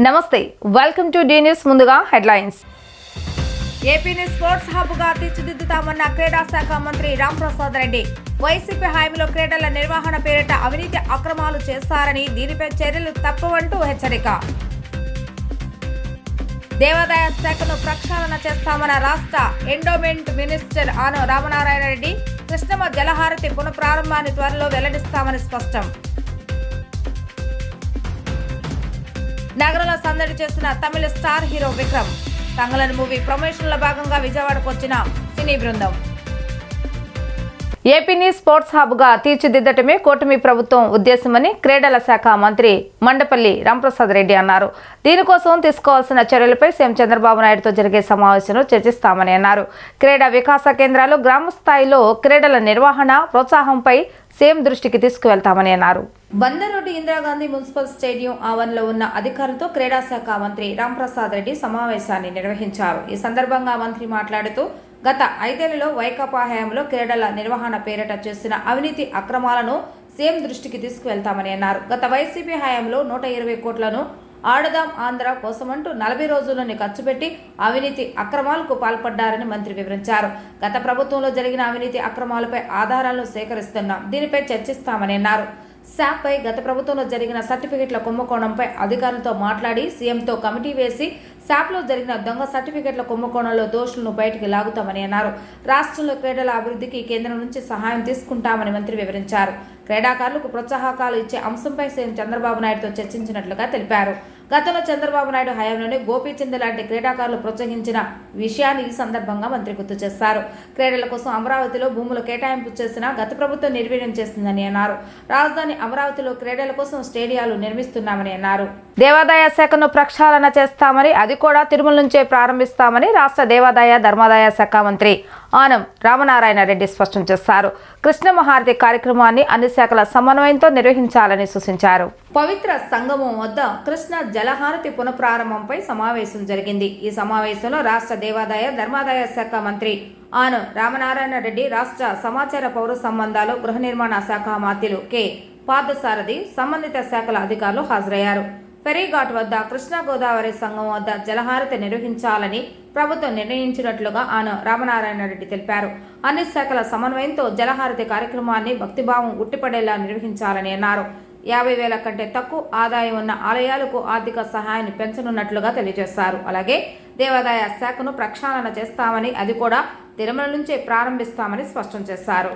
నమస్తే welcome to D news. ముందుగా headlines. ఏపీని స్పోర్ట్స్ హబ్ గా తీర్చిదిద్దుతామన్న క్రీడా శాఖ మంత్రి రాంప్రసాద్ రెడ్డి. వైసీపీ హయాంలో క్రీడల నిర్వహణ పేరిట అవినీతి అక్రమాలు చేస్తారని దీనిపై చర్యలు తప్పవంటూ హెచ్చరిక. దేవాదాయ శాఖను ప్రక్షాళన చేస్తామన్న రాష్ట్ర ఎండోమెంట్ మినిస్టర్ ఆనం రామనారాయణ రెడ్డి. కృష్ణమ్మ జలహారతి పునఃప్రారంభాన్ని త్వరలో వెల్లడిస్తామని స్పష్టం. నగరంలో సందడి చేసిన Tamil star hero Vikram. Thangalaan movie ప్రమోషన్ల భాగంగా విజయవాడకు వచ్చిన సినీ బృందం. ఏపీని స్పోర్ట్స్ హబ్ గా తీర్చిదిద్దటమే కూటమి ప్రభుత్వం ఉద్దేశమని క్రీడల శాఖ మంత్రి మండపల్లి రాంప్రసాద్ రెడ్డి అన్నారు. దీనికోసం తీసుకోవాల్సిన చర్యలపై సీఎం చంద్రబాబు నాయుడుతో జరిగే సమావేశంలో చర్చిస్తామని అన్నారు. క్రీడా వికాస కేంద్రాలు గ్రామ స్థాయిలో క్రీడల నిర్వహణ ప్రోత్సాహంపై సీఎం దృష్టికి తీసుకువెళ్తామని అన్నారు. బందరోడ్డు ఇందిరాగాంధీ మున్సిపల్ స్టేడియం ఆవరణలో ఉన్న అధికారులతో క్రీడా శాఖ మంత్రి రాంప్రసాద్ రెడ్డి సమావేశాన్ని నిర్వహించారు. ఈ సందర్భంగా మంత్రి మాట్లాడుతూ గత 5 ఏళ్లలో వైకాపా హయాంలో క్రీడల నిర్వహణ పేరిట చేసిన అవినీతి అక్రమాలను సీఎం దృష్టికి తీసుకువెళ్తామని అన్నారు. గత వైసీపీ హయాంలో 120 కోట్లను ఆడదాం ఆంధ్ర కోసమంటూ 40 రోజుల్లోనే ఖర్చు పెట్టి అవినీతి అక్రమాలకు పాల్పడ్డారని మంత్రి వివరించారు. గత ప్రభుత్వంలో జరిగిన అవినీతి అక్రమాలపై ఆధారాలను సేకరిస్తున్నాం, దీనిపై చర్చిస్తామని అన్నారు. శాపై గత ప్రభుత్వంలో జరిగిన సర్టిఫికెట్ల కుంభకోణంపై అధికారులతో మాట్లాడి సీఎంతో కమిటీ వేసి శాప్లో జరిగిన దొంగ సర్టిఫికెట్ల కుంభకోణంలో దోషులను బయటికి లాగుతామని అన్నారు. రాష్ట్రంలో క్రీడల అభివృద్ధికి కేంద్రం నుంచి సహాయం తీసుకుంటామని మంత్రి వివరించారు. క్రీడాకారులకు ప్రోత్సాహకాలు ఇచ్చే అంశంపై సీఎం చంద్రబాబు నాయుడుతో చర్చించినట్లుగా తెలిపారు. గతంలో చంద్రబాబు నాయుడు హయాంలోనే గోపీచంద్ లాంటి క్రీడాకారులు ప్రోత్సహించిన విషయాన్ని ఈ సందర్భంగా మంత్రి గుర్తు చేశారు. క్రీడల కోసం అమరావతిలో భూములు కేటాయింపు చేసినా గత ప్రభుత్వం నిర్వీర్యం చేసిందని అన్నారు. రాజధాని అమరావతిలో క్రీడల కోసం స్టేడియాలు నిర్మిస్తున్నామని అన్నారు. దేవాదాయ శాఖను ప్రక్షాళన చేస్తామని, అది కూడా తిరుమల నుంచే ప్రారంభిస్తామని రాష్ట్ర దేవాదాయ ధర్మాదాయ శాఖ మంత్రి ఆనం రామనారాయణ రెడ్డి స్పష్టం చేశారు. కృష్ణమ్మ హారతి కార్యక్రమాన్ని అన్ని శాఖల సమన్వయంతో నిర్వహించాలని సూచించారు. పవిత్ర సంగమం వద్ద కృష్ణ జలహారతి పునఃప్రారంభంపై సమావేశం జరిగింది. ఈ సమావేశంలో రాష్ట్ర దేవాదాయ ధర్మాదాయ శాఖ మంత్రి ఆనం రామనారాయణ రెడ్డి, రాష్ట్ర సమాచార పౌర సంబంధాలు గృహ నిర్మాణ శాఖ మంత్రులు కె పార్థసారథి, సంబంధిత శాఖల అధికారులు హాజరయ్యారు. ఫెరీఘాట్ వద్ద కృష్ణా గోదావరి సంగమం వద్ద జలహారతి నిర్వహించాలని ప్రభుత్వం నిర్ణయించినట్లుగా ఆనం రామనారాయణ రెడ్డి తెలిపారు. అన్ని శాఖల సమన్వయంతో జలహారతి కార్యక్రమాన్ని భక్తిభావం ఉట్టిపడేలా నిర్వహించాలని అన్నారు. 50,000 కంటే తక్కువ ఆదాయం ఉన్న ఆలయాలకు ఆర్థిక సహాయాన్ని పెంచనున్నట్లుగా తెలియజేశారు. అలాగే దేవాదాయ శాఖను ప్రక్షాళన చేస్తామని, అది కూడా తిరుమల నుంచే ప్రారంభిస్తామని స్పష్టం చేశారు.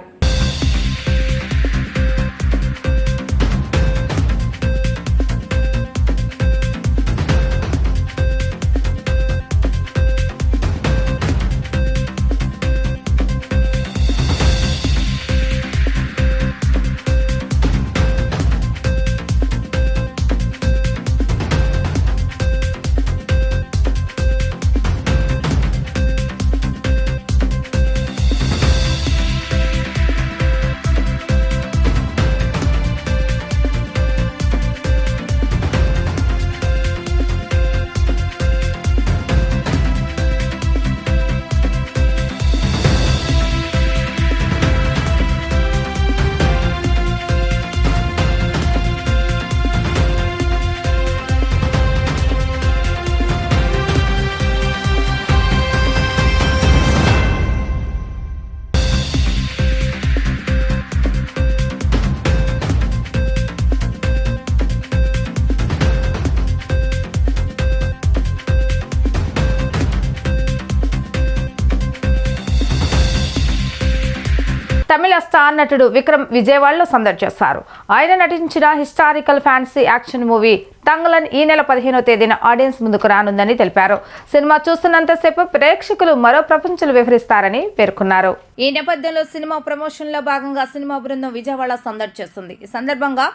తమిళ స్టార్ నటుడు విక్రమ్ విజయవాడలో సందడి చేశారు. ఆయన నటించిన historical fantasy action movie Thangalaan ఈ నెల 15వ తేదీన ఆడియన్స్ ముందుకు రానుందని తెలిపారు. సినిమా చూస్తున్నంతసేపు ప్రేక్షకులు మరో ప్రపంచాలు వివరిస్తారని పేర్కొన్నారు. ఈ నేపథ్యంలో సినిమా ప్రమోషన్లో భాగంగా సినిమా బృందం విజయవాడ సందడి చేస్తుంది. ఈ సందర్భంగా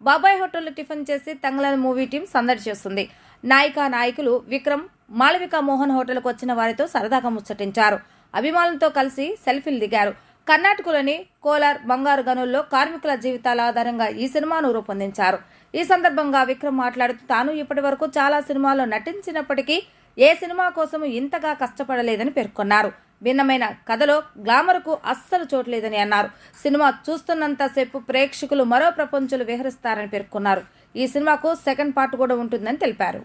బాబాయ్ హోటల్లో టిఫిన్ చేసి తంగలన్ మూవీ టీం సందడి చేస్తుంది. నాయకులు విక్రమ్, మాళవిక మోహన్ హోటల్కు వచ్చిన వారితో సరదాగా ముచ్చటించారు. అభిమానులతో కలిసి సెల్ఫీలు దిగారు. కర్ణాటకలోని కోలార్ బంగారు గనుల్లో కార్మికుల జీవితాల ఆధారంగా ఈ సినిమాను రూపొందించారు. ఈ సందర్భంగా విక్రమ్ మాట్లాడుతూ తాను ఇప్పటి వరకు చాలా సినిమాల్లో నటించినప్పటికీ ఏ సినిమా కోసం ఇంతగా కష్టపడలేదని పేర్కొన్నారు. భిన్నమైన కథలో గ్లామర్కు అస్సలు చోట్లేదని అన్నారు. సినిమా చూస్తున్నంతసేపు ప్రేక్షకులు మరో ప్రపంచాలు విహరిస్తారని పేర్కొన్నారు. ఈ సినిమాకు సెకండ్ పార్ట్ కూడా ఉంటుందని తెలిపారు.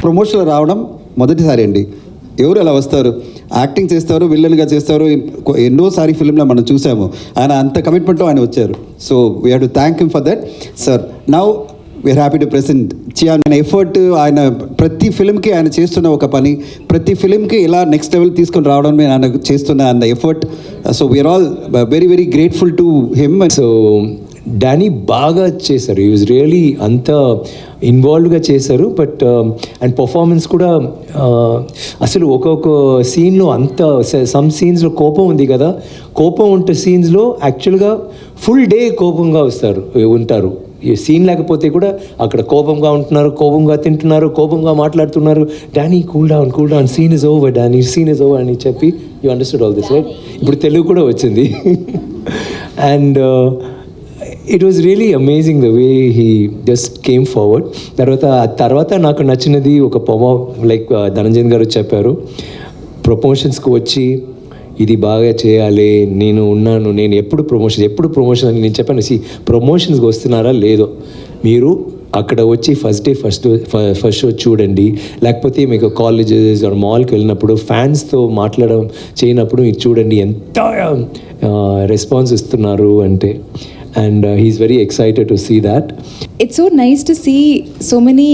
ప్రమోషన్లో రావడం మొదటిసారి అండి. ఎవరు అలా వస్తారు, యాక్టింగ్ చేస్తారు, విల్లన్గా చేస్తారు, ఎన్నోసారి ఫిల్మ్లో మనం చూసాము. ఆయన అంత కమిట్మెంట్లో ఆయన వచ్చారు. So we have to thank him for that. Sir now we are happy to present Chiyaan. ఆయన ఎఫర్ట్, ఆయన ప్రతి ఫిల్మ్కి ఆయన చేస్తున్న ఒక పని, ప్రతి ఫిల్మ్కి ఇలా నెక్స్ట్ లెవెల్ తీసుకొని రావడం ఆయన చేస్తున్న అంత effort. So we are all very very grateful to him. So Danny బాగా చేశారు. ఈ వాజ్ రియలీ అంత ఇన్వాల్వ్గా చేశారు. బట్ అండ్ పర్ఫార్మెన్స్ కూడా అసలు ఒక్కొక్క సీన్లో అంత సమ్ సీన్స్లో కోపం ఉంది కదా, కోపం ఉంటే సీన్స్లో యాక్చువల్గా ఫుల్ డే కోపంగా ఉంటారు. ఈ సీన్ లేకపోతే కూడా అక్కడ కోపంగా ఉంటున్నారు, కోపంగా తింటున్నారు, కోపంగా మాట్లాడుతున్నారు. Danny cool down, scene is over Danny, scene is over అని చెప్పి you understood all this right. ఇప్పుడు తెలుగు కూడా వచ్చింది. And it was really amazing the way he just came forward. తర్వాత నాకు నచ్చినది ఒక లైక్ ధనంజయన్ గారు చెప్పారు, ప్రమోషన్స్కి వచ్చి ఇది బాగా చేయాలి, నేను ఎప్పుడు ప్రమోషన్ అని నేను చెప్పాను. ప్రమోషన్స్కి వస్తున్నారా లేదో, మీరు అక్కడ వచ్చి ఫస్ట్ షో చూడండి, లేకపోతే మీకు కాలేజెస్ ఆర్ మాల్కి వెళ్ళినప్పుడు ఫ్యాన్స్తో చేయనప్పుడు మీరు చూడండి ఎంత రెస్పాన్స్ ఇస్తున్నారు అంటే. And he's very excited to see that. It's so nice to see so many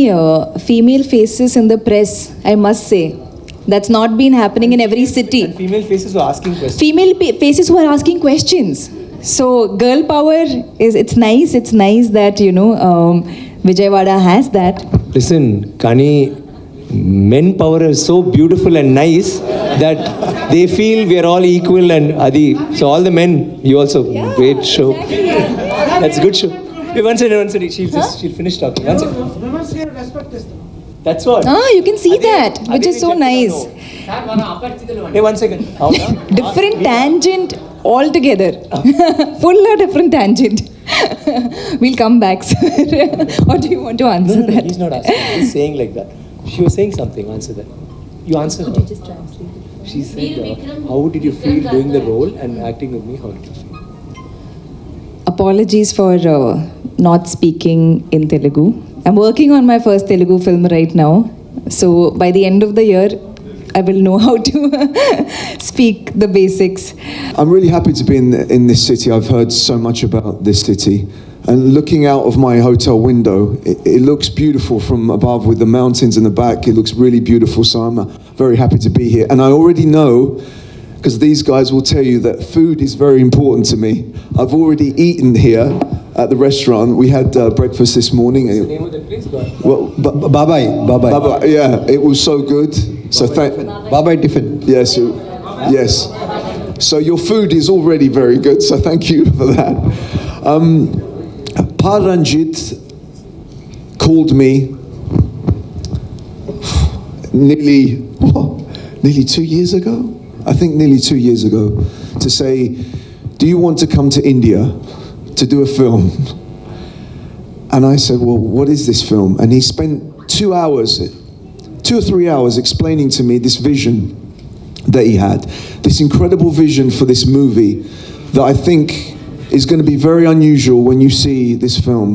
female faces in the press, I must say. That's not been happening in every city. And female faces were asking questions. Faces who are asking questions. So girl power it's nice that Vijayawada has that. Listen, Kani, men power is so beautiful and nice that they feel we are all equal and adi. So all the men, you also great show. Exactly. That's a good show. Wait, one second. She'll finish talking. One second. That's what. You can see that, which is so nice. Hey, one second. Different tangent altogether. Full different tangent. We'll come back, sir. Or do you want to answer that? He's not asking. He's saying like that. She was saying something. Answer that. You answer her. Just translate. She said, how did you feel doing the role and acting with me? How did you feel? Apologies for not speaking in Telugu. I'm working on my first Telugu film right now. So by the end of the year, I will know how to speak the basics. I'm really happy to be in this city. I've heard so much about this city. And looking out of my hotel window, it looks beautiful from above with the mountains in the back. It looks really beautiful. So I'm very happy to be here. And I already know, because these guys will tell you that food is very important to me. I've already eaten here at the restaurant. We had breakfast this morning. What's the name of the place? Well, Babai. yeah, it was so good. So Babai Tiffin. Yes. So your food is already very good. So thank you for that. Paranjit called me nearly 2 years ago. I think nearly 2 years ago, to say, do you want to come to India to do a film? And I said, well, what is this film? And he spent 2 or 3 hours explaining to me this vision that he had, this incredible vision for this movie that I think is going to be very unusual when you see this film.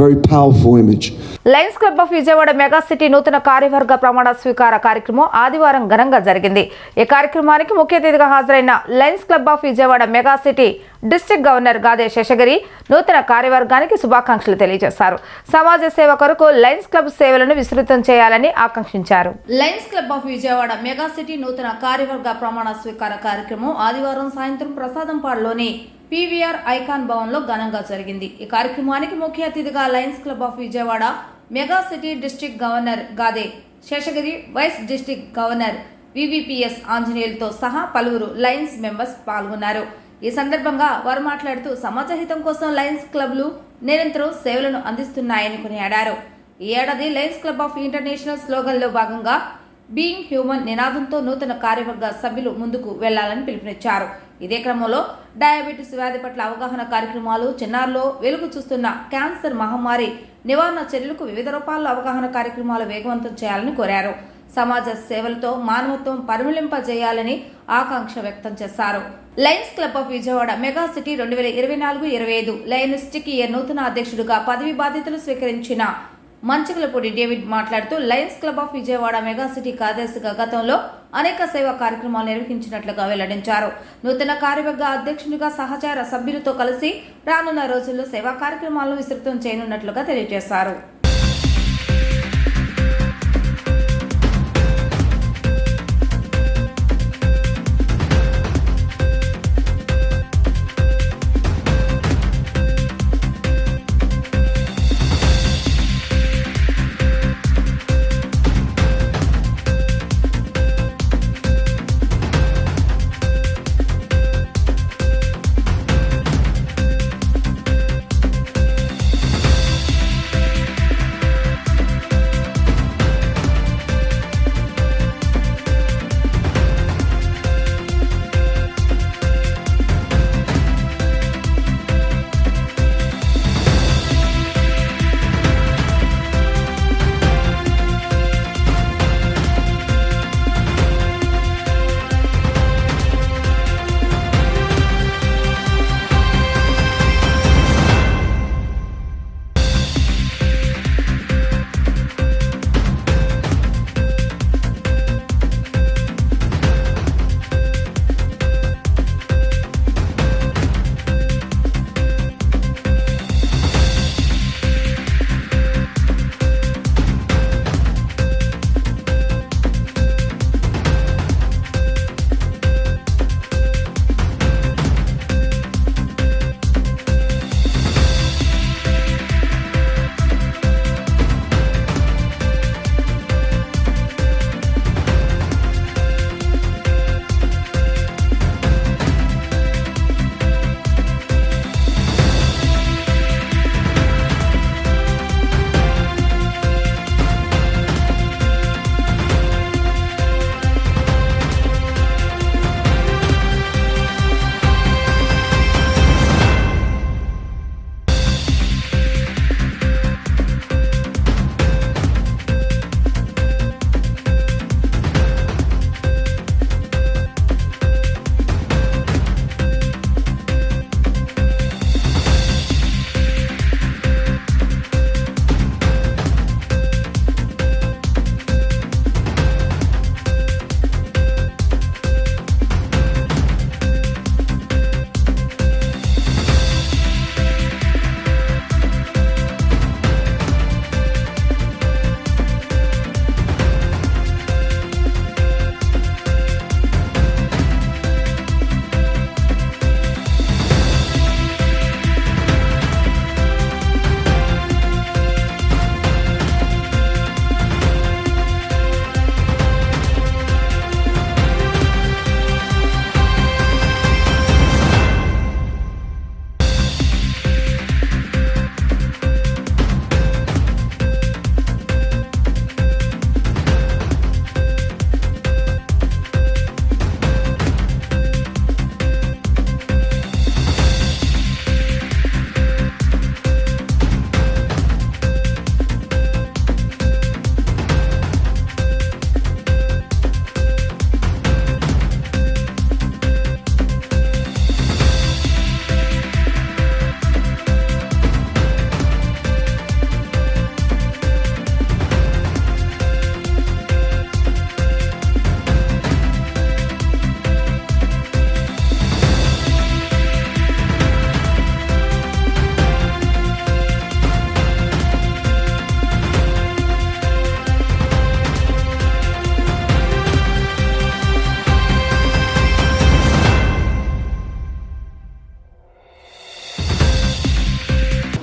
Very powerful image. Lions club of Vijayawada mega city నూతన కార్యవర్గ ప్రమాణ స్వీకార కార్యక్రమం ఆదివారం ఘనంగా జరిగింది. ఈ కార్యక్రమానికి ముఖ్య అతిథిగా హాజరైన Lions club of Vijayawada mega city district governor Gade Seshagiri నూతన కార్యవర్గానికి శుభాకాంక్షలు తెలియజేశారు. సమాజ సేవ కొరకు లయన్స్ క్లబ్ సేవలను విస్తృతం చేయాలని ఆకాంక్షించారు. Lions club of Vijayawada mega city నూతన కార్యవర్గ ప్రమాణ స్వీకార కార్యక్రమం ఆదివారం సాయంత్రం ప్రసాదంపాడులోని పీవీఆర్ ఐకాన్ భవన్లో ఘనంగా జరిగింది. ఈ కార్యక్రమానికి ముఖ్య అతిథిగా lions club of Vijayawada mega city district governor Gade Seshagiri, vice district governor VVPS ఆంజనేయులతో సహా పలువురు లయన్స్ మెంబర్స్ పాల్గొన్నారు. ఈ సందర్భంగా వారు మాట్లాడుతూ సమాజ హితం కోసం లయన్స్ క్లబ్లు నిరంతరం సేవలను అందిస్తున్నాయని కొనియాడారు. ఈ ఏడాది లయన్స్ క్లబ్ ఆఫ్ ఇంటర్నేషనల్ స్లోగన్లో భాగంగా బీయింగ్ హ్యూమన్ నినాదంతో నూతన కార్యవర్గ సభ్యులు ముందుకు వెళ్లాలని పిలుపునిచ్చారు. ఇదే క్రమంలో డయాబెటీస్ వ్యాధి పట్ల అవగాహన కార్యక్రమాలు, చిన్నారులో వెలుగు చూస్తున్న క్యాన్సర్ మహమ్మారి నివారణ చర్యలకు వివిధ రూపాల్లో అవగాహన కార్యక్రమాలు వేగవంతం చేయాలని కోరారు. సమాజ సేవలతో మానవత్వం పరిమళింపజేయాలని ఆకాంక్ష వ్యక్తం చేశారు. Lions club of Vijayawada mega city 2024-25 lionistic year నూతన అధ్యక్షుడిగా పదవి బాధ్యతలు స్వీకరించిన మంచికలపూడి డేవిడ్ మాట్లాడుతూ lions club of Vijayawada mega city కార్యదర్శిగా గతంలో అనేక సేవా కార్యక్రమాలు నిర్వహించినట్లుగా వెల్లడించారు. నూతన కార్యవర్గ అధ్యక్షునిగా సహచార సభ్యులతో కలిసి రానున్న రోజుల్లో సేవా కార్యక్రమాలను విస్తృతం చేయనున్నట్లుగా తెలియజేశారు.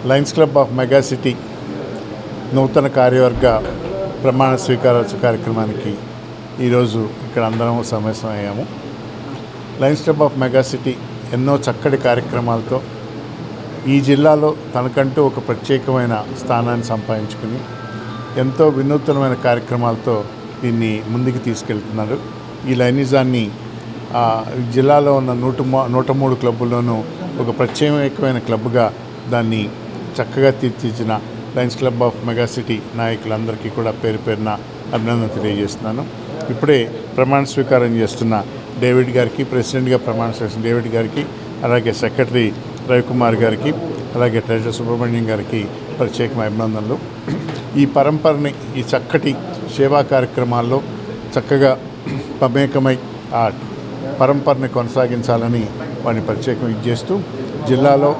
Lions club of mega city నూతన కార్యవర్గ ప్రమాణ స్వీకారోత్సవ కార్యక్రమానికి ఈరోజు ఇక్కడ అందరం సమావేశమయ్యాము. Lions club of mega city ఎన్నో చక్కటి కార్యక్రమాలతో ఈ జిల్లాలో తనకంటూ ఒక ప్రత్యేకమైన స్థానాన్ని సంపాదించుకుని ఎంతో వినూత్నమైన కార్యక్రమాలతో దీన్ని ముందుకు తీసుకెళ్తున్నారు. ఈ లైనిజాన్ని జిల్లాలో ఉన్న 103 క్లబ్బుల్లోనూ ఒక ప్రత్యేకమైన క్లబ్గా దాన్ని చక్కగా తీర్చిదిద్దిన Lions club of mega city నాయకులందరికీ కూడా పేరు పేరున అభినందన తెలియజేస్తున్నాను. ఇప్పుడే ప్రమాణ స్వీకారం చేస్తున్న డేవిడ్ గారికి, ప్రెసిడెంట్గా ప్రమాణ స్వీకరించిన డేవిడ్ గారికి, అలాగే సెక్రటరీ రవికుమార్ గారికి, అలాగే ట్రెజరర్ సుబ్రహ్మణ్యం గారికి ప్రత్యేకమైన అభినందనలు. ఈ పరంపరని, ఈ చక్కటి సేవా కార్యక్రమాల్లో చక్కగా మమేకమై ఆ పరంపరని కొనసాగించాలని వారిని ప్రత్యేకంగా చేస్తూ జిల్లాలో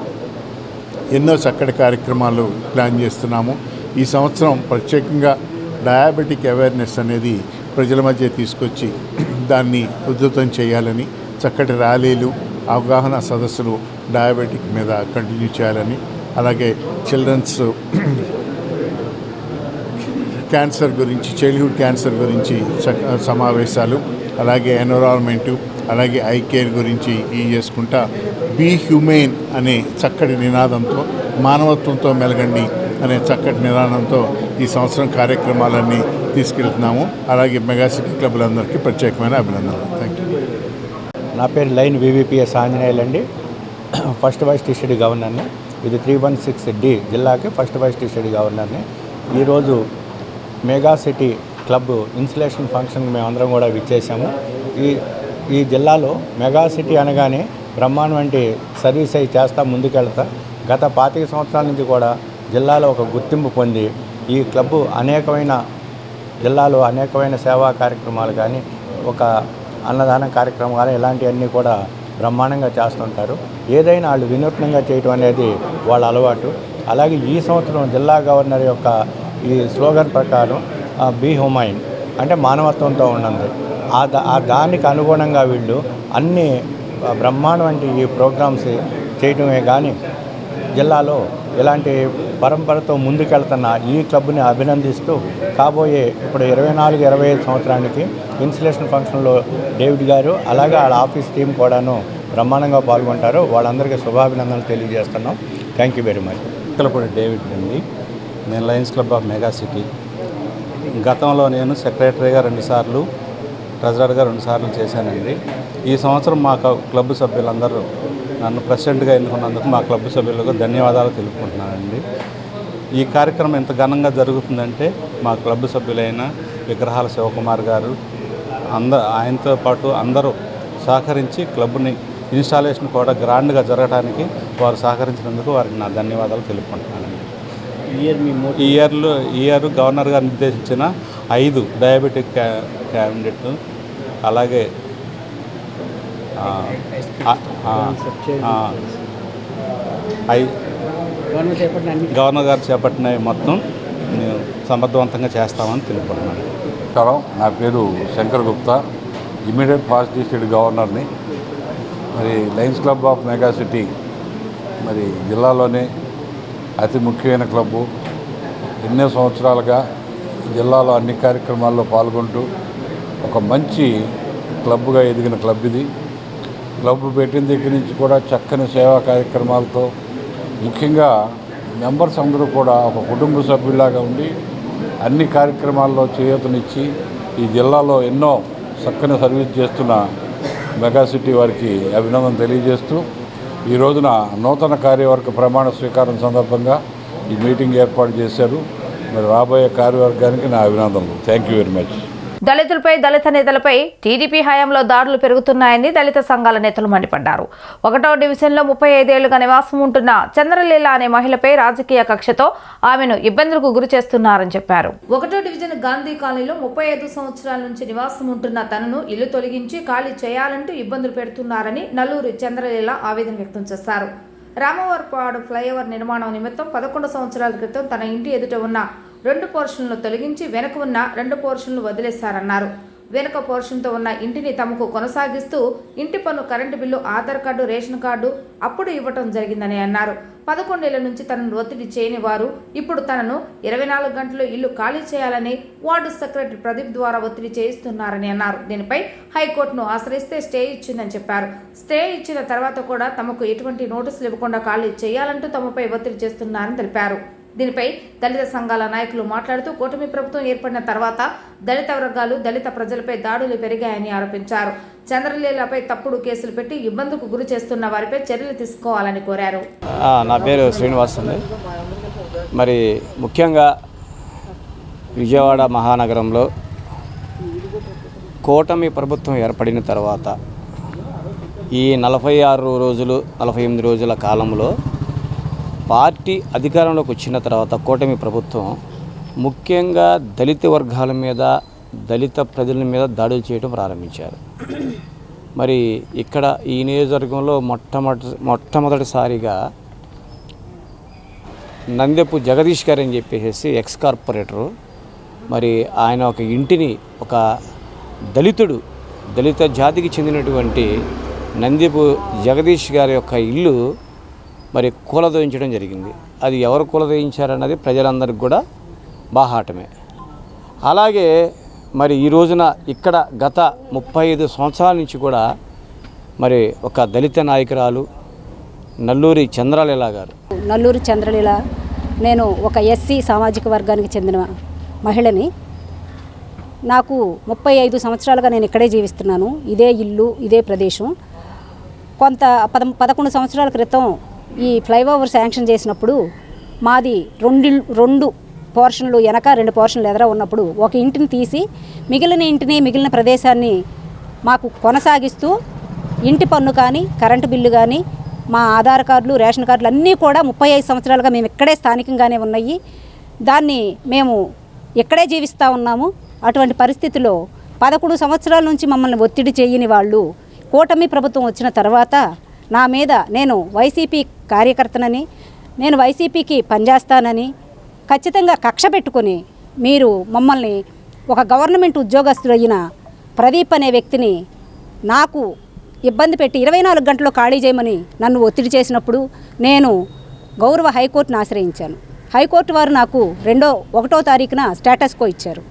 ఎన్నో చక్కటి కార్యక్రమాలు ప్లాన్ చేస్తున్నాము. ఈ సంవత్సరం ప్రత్యేకంగా డయాబెటిక్ అవేర్నెస్ అనేది ప్రజల మధ్య తీసుకొచ్చి దాన్ని ఉధృతం చేయాలని, చక్కటి ర్యాలీలు, అవగాహన సదస్సులు డయాబెటిక్ మీద కంటిన్యూ చేయాలని, అలాగే చిల్డ్రన్స్ క్యాన్సర్ గురించి, చైల్డ్హుడ్ క్యాన్సర్ గురించి సమావేశాలు, అలాగే ఎన్విరాన్మెంటు, అలాగే ఐ కేర్ గురించి చేసుకుంటా బీ హ్యూమెన్ అనే చక్కటి నినాదంతో, మానవత్వంతో మెలగండి అనే చక్కటి నినాదంతో ఈ సంవత్సరం కార్యక్రమాలన్నీ తీసుకెళ్తున్నాము. అలాగే మెగా సిటీ క్లబ్లందరికీ ప్రత్యేకమైన అభినందనలు. Thank you. నా పేరు లైన్ వివిపిఎస్ ఆంజనేయులు అండి. ఫస్ట్ వైస్ టీసీడీ గవర్నర్ని. ఇది 316D జిల్లాకి ఫస్ట్ వైస్ టీసీడీ గవర్నర్ని. ఈరోజు మెగా సిటీ క్లబ్ ఇన్స్టలేషన్ ఫంక్షన్కి మేమందరం కూడా విచ్చేసాము. ఈ జిల్లాలో మెగా సిటీ అనగానే బ్రహ్మాండం వంటి సర్వీస్ అయి చేస్తా ముందుకెళ్తా గత 25 సంవత్సరాల నుంచి కూడా జిల్లాలో ఒక గుర్తింపు పొంది ఈ క్లబ్ జిల్లాలో అనేకమైన సేవా కార్యక్రమాలు కానీ, ఒక అన్నదాన కార్యక్రమం కానీ ఇలాంటివన్నీ కూడా బ్రహ్మాండంగా చేస్తుంటారు. ఏదైనా వాళ్ళు వినూత్నంగా చేయటం అనేది వాళ్ళ అలవాటు. అలాగే ఈ సంవత్సరం జిల్లా గవర్నర్ యొక్క ఈ స్లోగన్ ప్రకారం బీ హ్యూమైన్ అంటే మానవత్వంతో ఉండండి. దానికి అనుగుణంగా వీళ్ళు అన్ని బ్రహ్మాండం వంటి ఈ ప్రోగ్రామ్స్ చేయటమే కానీ జిల్లాలో ఇలాంటి పరంపరతో ముందుకెళ్తున్న ఈ క్లబ్ని అభినందిస్తూ కాబోయే ఇప్పుడు 24-25 సంవత్సరానికి ఇన్స్టలేషన్ ఫంక్షన్లో డేవిడ్ గారు అలాగే వాళ్ళ ఆఫీస్ టీం కూడాను బ్రహ్మాండంగా పాల్గొంటారు. వాళ్ళందరికీ శుభాభినందనలు తెలియజేస్తున్నాం. Thank you very much. ఇక్కడ డేవిడ్ అండి. నేను Lions club of mega city. గతంలో నేను సెక్రటరీగా 2 సార్లు, ట్రెజరర్గా 2 సార్లు చేశానండి. ఈ సంవత్సరం మా క్లబ్ సభ్యులందరూ నన్ను ప్రెసిడెంట్గా ఎన్నుకున్నందుకు మా క్లబ్ సభ్యులకు ధన్యవాదాలు తెలుపుకుంటున్నానండి. ఈ కార్యక్రమం ఎంత ఘనంగా జరుగుతుందంటే మా క్లబ్ సభ్యులైన విగ్రహాల శివకుమార్ గారు ఆయనతో పాటు అందరూ సహకరించి క్లబ్ని ఇన్స్టాలేషన్ కూడా గ్రాండ్గా జరగడానికి వారు సహకరించినందుకు వారికి నా ధన్యవాదాలు తెలుపుకుంటున్నానండి. ఈ ఇయర్ గవర్నర్ గారు నిర్దేశించిన 5 డయాబెటిక్ క్యాండిడేట్, అలాగే గవర్నర్ గారు చేపట్టినవి మొత్తం నేను సమర్థవంతంగా చేస్తామని తెలుపుకుంటున్నాను. నా పేరు Shankar Gupta, immediate past district గవర్నర్ని. మరి lions club of mega city మరి జిల్లాలోనే అతి ముఖ్యమైన క్లబ్బు. ఎన్నో సంవత్సరాలుగా జిల్లాలో అన్ని కార్యక్రమాల్లో పాల్గొంటూ ఒక మంచి క్లబ్గా ఎదిగిన క్లబ్ ఇది. క్లబ్ పెట్టిన దగ్గర నుంచి కూడా చక్కని సేవా కార్యక్రమాలతో, ముఖ్యంగా మెంబర్స్ అందరూ కూడా ఒక కుటుంబ సభ్యులాగా ఉండి అన్ని కార్యక్రమాల్లో చేయూతనిచ్చి ఈ జిల్లాలో ఎన్నో చక్కని సర్వీస్ చేస్తున్న మెగా సిటీ వారికి అభినందన తెలియజేస్తూ, ఈ రోజున నూతన కార్యవర్గ ప్రమాణ స్వీకారం సందర్భంగా ఈ మీటింగ్ ఏర్పాటు చేశారు. మరి రాబోయే కార్యవర్గానికి నా అభినందనలు. Thank you very much. దళితులపై, దళిత నేతలపై టీడీపీ హయాంలో దాడులు పెరుగుతున్నాయని దళిత సంఘాల నేతలు మండిపడ్డారు. 1వ డివిజన్లో 35 ఏళ్లుగా నివాసం ఉంటున్న చంద్రలీల అనే మహిళపై రాజకీయ కక్షతో ఆమెను ఇబ్బందులకు గురి చేస్తున్నారని చెప్పారు. 1వ డివిజన్ గాంధీ కాలనీలో 35 సంవత్సరాల నుంచి నివాసం ఉంటున్న తనను ఇల్లు తొలగించి ఖాళీ చేయాలంటూ ఇబ్బందులు పెడుతున్నారని నల్లూరి చంద్రలీల ఆవేదన వ్యక్తం చేశారు. రామవరపాడు ఫ్లైఓవర్ నిర్మాణం నిమిత్తం 11 సంవత్సరాల క్రితం తన ఇంటి ఎదుట ఉన్న 2 పోర్షన్లను తొలగించి వెనక ఉన్న 2 పోర్షన్లు వదిలేశారన్నారు. వెనుక పోర్షన్తో ఉన్న ఇంటిని తమకు కొనసాగిస్తూ ఇంటి పన్ను, current bill, Aadhaar card, ration card అప్పుడు ఇవ్వటం జరిగిందని అన్నారు. 11 ఏళ్ల నుంచి తనను ఒత్తిడి చేయని వారు ఇప్పుడు తనను 24 గంటలు ఇల్లు ఖాళీ చేయాలని వార్డు సెక్రటరీ ప్రదీప్ ద్వారా ఒత్తిడి చేయిస్తున్నారని అన్నారు. దీనిపై హైకోర్టును ఆశ్రయిస్తే స్టే ఇచ్చిందని చెప్పారు. స్టే ఇచ్చిన తర్వాత కూడా తమకు ఎటువంటి నోటీసులు ఇవ్వకుండా ఖాళీ చేయాలంటూ తమపై ఒత్తిడి చేస్తున్నారని తెలిపారు. దీనిపై దళిత సంఘాల నాయకులు మాట్లాడుతూ కూటమి ప్రభుత్వం ఏర్పడిన తర్వాత దళిత వర్గాలు, దళిత ప్రజలపై దాడులు పెరిగాయని ఆరోపించారు. చంద్రలీలపై తప్పుడు కేసులు పెట్టి ఇబ్బందుకు గురి చేస్తున్న వారిపై చర్యలు తీసుకోవాలని కోరారు. నా పేరు శ్రీనివాస్ అండి. మరి ముఖ్యంగా విజయవాడ మహానగరంలో కూటమి ప్రభుత్వం ఏర్పడిన తర్వాత ఈ 46 రోజులు 48 రోజుల కాలంలో పార్టీ అధికారంలోకి వచ్చిన తర్వాత కూటమి ప్రభుత్వం ముఖ్యంగా దళిత వర్గాల మీద, దళిత ప్రజల మీద దాడులు చేయడం ప్రారంభించారు. మరి ఇక్కడ ఈ నియోజకవర్గంలో మొట్టమొదటిసారిగా నందెపు జగదీష్ గారు అని చెప్పేసి ఎక్స్ కార్పొరేటరు, మరి ఆయన ఒక ఇంటిని, ఒక దళిత జాతికి చెందినటువంటి నందెపు జగదీష్ గారి యొక్క ఇల్లు మరి కూలదోయించడం జరిగింది. అది ఎవరు కూలదోయించారన్నది ప్రజలందరికీ కూడా బాహాటమే. అలాగే మరి ఈ రోజున ఇక్కడ గత 35 సంవత్సరాల నుంచి కూడా మరి ఒక దళిత నాయకురాలు నల్లూరి చంద్రలీల గారు. నల్లూరి చంద్రలీల, నేను ఒక ఎస్సీ సామాజిక వర్గానికి చెందిన మహిళని. నాకు 35 సంవత్సరాలుగా నేను ఇక్కడే జీవిస్తున్నాను. ఇదే ఇల్లు, ఇదే ప్రదేశం. కొంత 11 సంవత్సరాల క్రితం ఈ ఫ్లైఓవర్ శాంక్షన్ చేసినప్పుడు మాది రెండు పోర్షన్లు వెనక, 2 పోర్షన్లు ఎదుర ఉన్నప్పుడు ఒక ఇంటిని తీసి మిగిలిన ప్రదేశాన్ని మాకు కొనసాగిస్తూ ఇంటి పన్ను కానీ, కరెంటు బిల్లు కానీ, మా ఆధార్ కార్డులు, రేషన్ కార్డులు అన్నీ కూడా 35 సంవత్సరాలుగా మేము ఇక్కడే స్థానికంగానే ఉన్నాయి. దాన్ని మేము ఇక్కడే జీవిస్తూ ఉన్నాము. అటువంటి పరిస్థితిలో 11 సంవత్సరాల నుంచి మమ్మల్ని ఒత్తిడి చేయని వాళ్ళు కూటమి ప్రభుత్వం వచ్చిన తర్వాత నా మీద, నేను వైసీపీ కార్యకర్తనని, నేను వైసీపీకి పనిచేస్తానని ఖచ్చితంగా కక్ష పెట్టుకొని మీరు మమ్మల్ని ఒక గవర్నమెంట్ ఉద్యోగస్తుడైన ప్రదీప్ అనే వ్యక్తిని నాకు ఇబ్బంది పెట్టి 24 గంటల్లో ఖాళీ చేయమని నన్ను ఒత్తిడి చేసినప్పుడు నేను గౌరవ హైకోర్టును ఆశ్రయించాను. హైకోర్టు వారు నాకు 1వ తారీఖున స్టేటస్ కో ఇచ్చారు.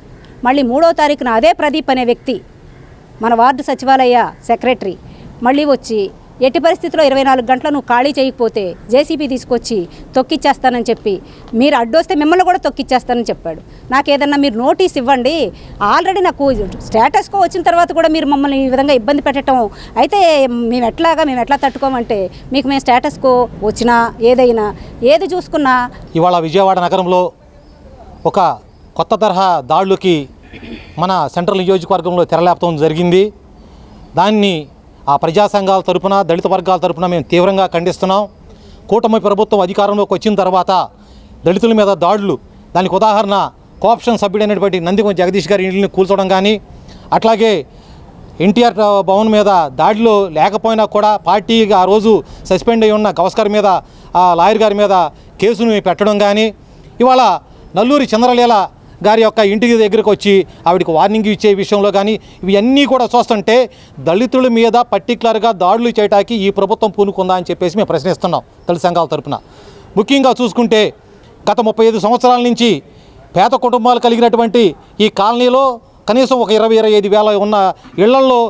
మళ్ళీ 3వ తారీఖున అదే ప్రదీప్ అనే వ్యక్తి, మన వార్డు సచివాలయ సెక్రటరీ, మళ్ళీ వచ్చి ఎట్టి పరిస్థితిలో 24 గంటలు నువ్వు ఖాళీ చేయకపోతే జేసీబీ తీసుకొచ్చి తొక్కిచ్చేస్తానని చెప్పి, మీరు అడ్డొస్తే మిమ్మల్ని కూడా తొక్కిచ్చేస్తానని చెప్పాడు. నాకు ఏదన్నా మీరు నోటీస్ ఇవ్వండి, ఆల్రెడీ నాకు స్టేటస్కో వచ్చిన తర్వాత కూడా మీరు మమ్మల్ని ఈ విధంగా ఇబ్బంది పెట్టడం అయితే మేము ఎట్లా తట్టుకోమంటే, మీకు మేము స్టేటస్కో వచ్చినా ఏది చూసుకున్నా. ఇవాళ విజయవాడ నగరంలో ఒక కొత్త తరహా దాడులకి మన సెంట్రల్ నియోజకవర్గంలో తెరలేపడం జరిగింది. దాన్ని ఆ ప్రజా సంఘాల తరపున, దళిత వర్గాల తరపున మేము తీవ్రంగా ఖండిస్తున్నాం. కూటమి ప్రభుత్వం అధికారంలోకి వచ్చిన తర్వాత దళితుల మీద దాడులు, దానికి ఉదాహరణ కోఆప్షన్ సభ్యుడైనటువంటి నందిగం జగదీష్ గారి ఇంటిని కూల్చడం కానీ, అట్లాగే ఎన్టీఆర్ భవన్ మీద దాడిలో లేకపోయినా కూడా పార్టీ ఆ రోజు సస్పెండ్ అయి ఉన్న గవస్కర్ మీద, ఆ లాయర్ గారి మీద కేసును పెట్టడం కానీ, ఇవాళ నల్లూరి చంద్రలీల గారి యొక్క ఇంటి దగ్గరికి వచ్చి ఆవిడకి వార్నింగ్ ఇచ్చే విషయంలో కానీ, ఇవన్నీ కూడా చూస్తుంటే దళితుల మీద పర్టికులర్గా దాడులు చేయడానికి ఈ ప్రభుత్వం పూనుకుందా అని చెప్పేసి మేము ప్రశ్నిస్తున్నాం దళిత సంఘాల తరపున. ముఖ్యంగా చూసుకుంటే గత 35 సంవత్సరాల నుంచి పేద కుటుంబాలు కలిగినటువంటి ఈ కాలనీలో కనీసం ఒక 20-25 వేల ఉన్న ఇళ్లలో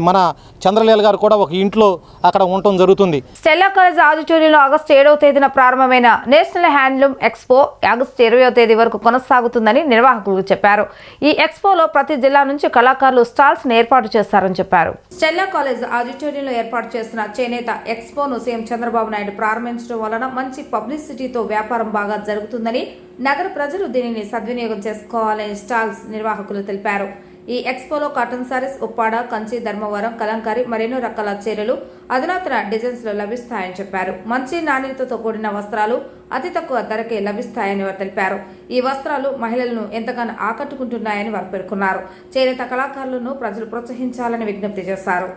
మన చంద్రలీల గారు కూడా ఒక ఇంట్లో అక్కడ ఉండటం జరుగుతుంది. స్టెల్లా కాలేజ్ ఆడిటోరియంలో ఆగస్టు 7వ తేదీన ప్రారంభమైన నేషనల్ హ్యాండ్లూమ్ ఎక్స్పో ఆగస్టు 20వ తేదీ వరకు కొనసాగుతుందని నిర్వాహకులు చెప్పారు. ఈ ఎక్స్పోలో ప్రతి జిల్లా నుంచి కళాకారులు స్టాల్స్ ఏర్పాటు చేస్తారని చెప్పారు. స్టెల్లా కాలేజ్ ఆడిటోరియంలో ఏర్పాటు చేసిన చేనేత ఎక్స్పోను సీఎం చంద్రబాబు నాయుడు ప్రారంభించడం వలన మంచి పబ్లిసిటీతో వ్యాపారం బాగా జరుగుతుందని, నగర ప్రజలు దీనిని సద్వినియోగం చేసుకోవాలని స్టాల్స్ నిర్వాహకులు తెలిపారు. ఈ ఎక్స్పోలో కాటన్ సారీస్, ఉప్పాడ, కంచి, ధర్మవరం, కలంకారీ మరెన్నో రకాల చీరలు అధునాతన డిజైన్స్ లో లభిస్తాయని చెప్పారు. మంచి నాణ్యతతో కూడిన వస్త్రాలు అతి తక్కువ ధరకే లభిస్తాయని వారు తెలిపారు. ఈ వస్త్రాలు మహిళలను ఎంతగానో ఆకట్టుకుంటున్నాయని వారు పేర్కొన్నారు. చేనేత కళాకారులను ప్రజలు ప్రోత్సహించాలని విజ్ఞప్తి చేశారు.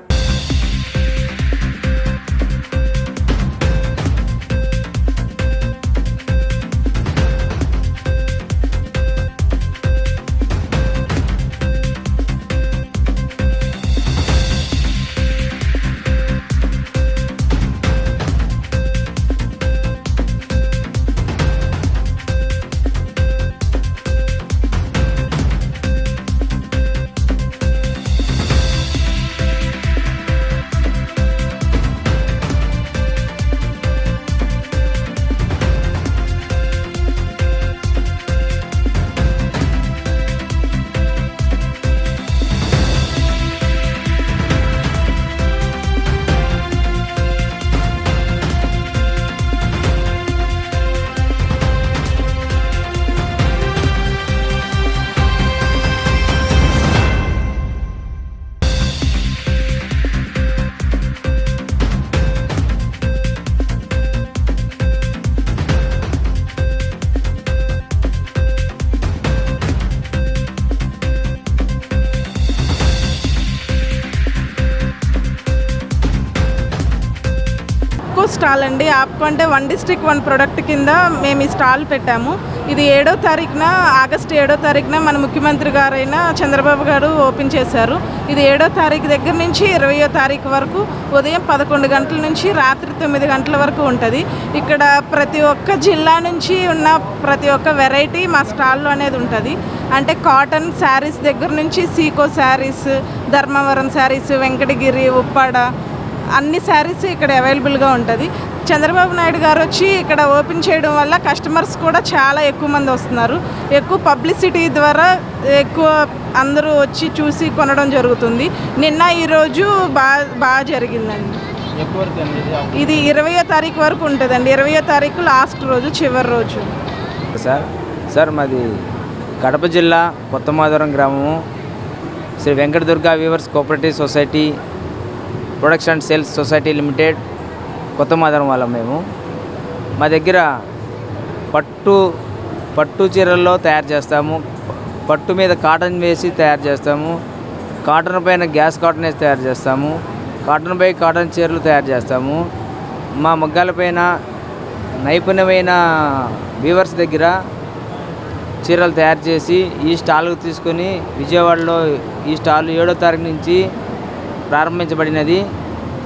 స్టాల్ అండి. ఆప్కో అంటే 1 డిస్ట్రిక్ట్ 1 ప్రొడక్ట్ కింద మేము ఈ స్టాల్ పెట్టాము. ఇది 7వ తారీఖున ఆగస్టు 7వ తారీఖున మన ముఖ్యమంత్రి గారైన చంద్రబాబు గారు ఓపెన్ చేశారు. ఇది 7వ తారీఖు దగ్గర నుంచి 20వ తారీఖు వరకు ఉదయం 11 గంటల నుంచి రాత్రి 9 గంటల వరకు ఉంటుంది. ఇక్కడ ప్రతి ఒక్క జిల్లా నుంచి ఉన్న ప్రతి ఒక్క వెరైటీ మా స్టాల్లో అనేది ఉంటుంది. అంటే కాటన్ శారీస్ దగ్గర నుంచి సీకో శారీస్, ధర్మవరం శారీస్, వెంకటగిరి, ఉప్పాడ అన్ని శారీస్ ఇక్కడ అవైలబుల్గా ఉంటుంది. చంద్రబాబు నాయుడు గారు వచ్చి ఇక్కడ ఓపెన్ చేయడం వల్ల కస్టమర్స్ కూడా చాలా ఎక్కువ మంది వస్తున్నారు. ఎక్కువ పబ్లిసిటీ ద్వారా ఎక్కువ అందరూ వచ్చి చూసి కొనడం జరుగుతుంది. నిన్న ఈరోజు బాగా జరిగిందండి. ఇది 20వ తారీఖు వరకు ఉంటుందండి. 20వ తారీఖు లాస్ట్ రోజు, చివరి రోజు. సార్ మాది కడప జిల్లా కొత్త మాధవరం గ్రామము, Sri Venkatadurga weavers cooperative society production and sales society limited Kotha Madhavaram వాళ్ళం మేము. మా దగ్గర పట్టు చీరల్లో తయారు చేస్తాము. పట్టు మీద కాటన్ వేసి తయారు చేస్తాము. కాటన్ పైన గ్యాస్ కాటన్ వేసి తయారు చేస్తాము. కాటన్ పై కాటన్ చీరలు తయారు చేస్తాము. మా మగ్గాల పైన నైపుణ్యమైన వీవర్స్ దగ్గర చీరలు తయారు చేసి ఈ స్టాల్కు తీసుకొని విజయవాడలో ఈ స్టాల్ 7వ తారీఖు నుంచి ప్రారంభించబడినది.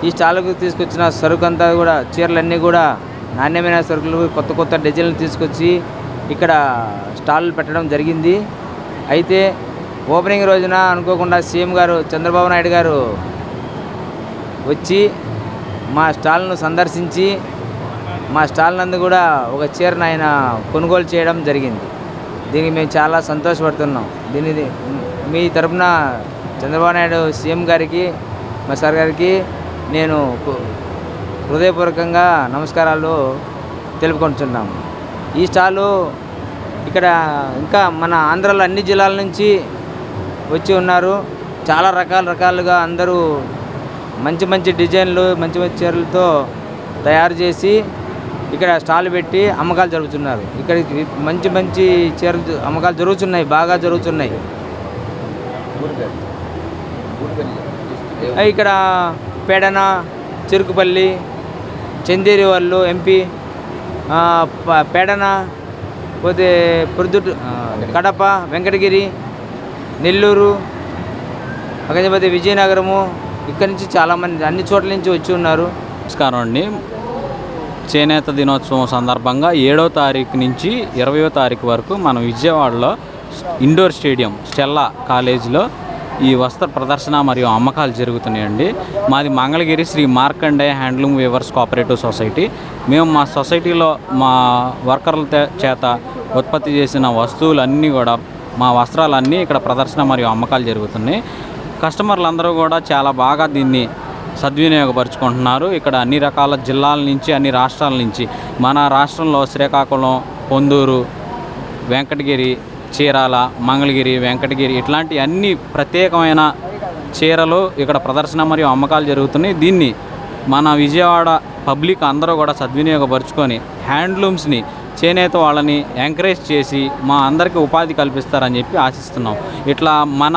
ఈ స్టాల్కు తీసుకొచ్చిన సరుకు అంతా కూడా, చీరలన్నీ కూడా నాణ్యమైన సరుకులు, కొత్త కొత్త డిజైన్లు తీసుకొచ్చి ఇక్కడ స్టాల్ పెట్టడం జరిగింది. అయితే ఓపెనింగ్ రోజున అనుకోకుండా సీఎం గారు చంద్రబాబు నాయుడు గారు వచ్చి మా స్టాల్ను సందర్శించి మా స్టాల్ నందు కూడా ఒక చీరను ఆయన కొనుగోలు చేయడం జరిగింది. దీనికి మేము చాలా సంతోషపడుతున్నాం. దీనిది మీ తరపున చంద్రబాబు నాయుడు సీఎం గారికి, మా సార్ గారికి నేను హృదయపూర్వకంగా నమస్కారాలు తెలుపుకుంటున్నాము. ఈ స్టాలు ఇక్కడ ఇంకా మన ఆంధ్రాలో అన్ని జిల్లాల నుంచి వచ్చి ఉన్నారు. చాలా రకాలుగా అందరూ మంచి మంచి డిజైన్లు, మంచి మంచి చీరలతో తయారు చేసి ఇక్కడ స్టాల్ పెట్టి అమ్మకాలు జరుగుతున్నారు. ఇక్కడ మంచి మంచి చీరలు అమ్మకాలు జరుగుతున్నాయి, బాగా జరుగుతున్నాయి. ఇక్కడ పెడన, చెరుకుపల్లి, చందేరి వాళ్ళు ఎంపీ, పెడన, పోతే పొద్దుట, కడప, వెంకటగిరి, నెల్లూరు, అక్కడిపోతే విజయనగరము, ఇక్కడి నుంచి చాలామంది అన్ని చోట్ల నుంచి వచ్చి ఉన్నారు. నమస్కారం అండి. చేనేత దినోత్సవం సందర్భంగా 7వ తారీఖు నుంచి 20వ తారీఖు వరకు మన విజయవాడలో ఇండోర్ స్టేడియం స్టెల్లా కాలేజీలో ఈ వస్త్ర ప్రదర్శన మరియు అమ్మకాలు జరుగుతున్నాయండి. మాది Mangalagiri Sri Markandeya handloom weavers cooperative society. మేము మా సొసైటీలో మా వర్కర్ల చేత ఉత్పత్తి చేసిన వస్తువులన్నీ కూడా, మా వస్త్రాలన్నీ ఇక్కడ ప్రదర్శన మరియు అమ్మకాలు జరుగుతున్నాయి. కస్టమర్లందరూ కూడా చాలా బాగా దీన్ని సద్వినియోగపరుచుకుంటున్నారు. ఇక్కడ అన్ని రకాల జిల్లాల నుంచి, అన్ని రాష్ట్రాల నుంచి, మన రాష్ట్రంలో శ్రీకాకుళం, పొందూరు, వెంకటగిరి, చీరాల, మంగళగిరి, వెంకటగిరి ఇట్లాంటి అన్ని ప్రత్యేకమైన చీరలు ఇక్కడ ప్రదర్శన మరియు అమ్మకాలు జరుగుతున్నాయి. దీన్ని మన విజయవాడ పబ్లిక్ అందరూ కూడా సద్వినియోగపరుచుకొని హ్యాండ్లూమ్స్ని, చేనేత వాళ్ళని ఎంకరేజ్ చేసి మా అందరికీ ఉపాధి కల్పిస్తారని చెప్పి ఆశిస్తున్నాం. ఇట్లా మన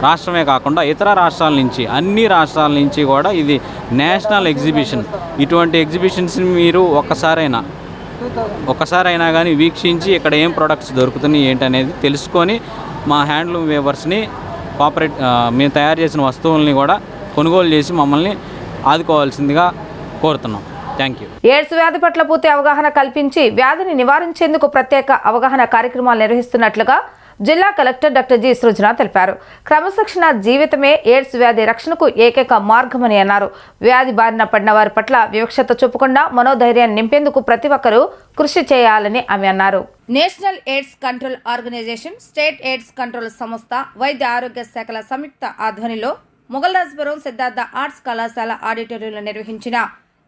రాష్ట్రమే కాకుండా ఇతర రాష్ట్రాల నుంచి, అన్ని రాష్ట్రాల నుంచి కూడా ఇది నేషనల్ ఎగ్జిబిషన్. ఇటువంటి ఎగ్జిబిషన్స్ని మీరు ఒక్కసారైనా కానీ వీక్షించి ఇక్కడ ఏం ప్రొడక్ట్స్ దొరుకుతున్నాయి ఏంటనేది తెలుసుకొని మా హ్యాండ్లూమ్ వీవర్స్ని మేము తయారు చేసిన వస్తువుల్ని కూడా కొనుగోలు చేసి మమ్మల్ని ఆదుకోవాల్సిందిగా కోరుతున్నాం. Thank you. ఎయిడ్స్ వ్యాధి పట్ల పూర్తి అవగాహన కల్పించి వ్యాధిని నివారించేందుకు ప్రత్యేక అవగాహన కార్యక్రమాలు నిర్వహిస్తున్నట్లుగా జిల్లా కలెక్టర్ డాక్టర్ జి సృజన తెలిపారు. క్రమశిక్షణ జీవితమే ఎయిడ్స్ వ్యాధి రక్షణకు ఏకైక మార్గమని అన్నారు. వ్యాధి బారిన పడిన వారి పట్ల వివక్షత చూపకుండా మనోధైర్యాన్ని నింపేందుకు ప్రతి ఒక్కరూ కృషి చేయాలని ఆమె అన్నారు. National AIDS control organisation, state AIDS control సంస్థ, వైద్య ఆరోగ్య శాఖల సంయుక్త ఆధ్వర్యంలో మొగల్రాజ్పురం సిద్ధార్థ ఆర్ట్స్ కళాశాల ఆడిటోరియంలో నిర్వహించిన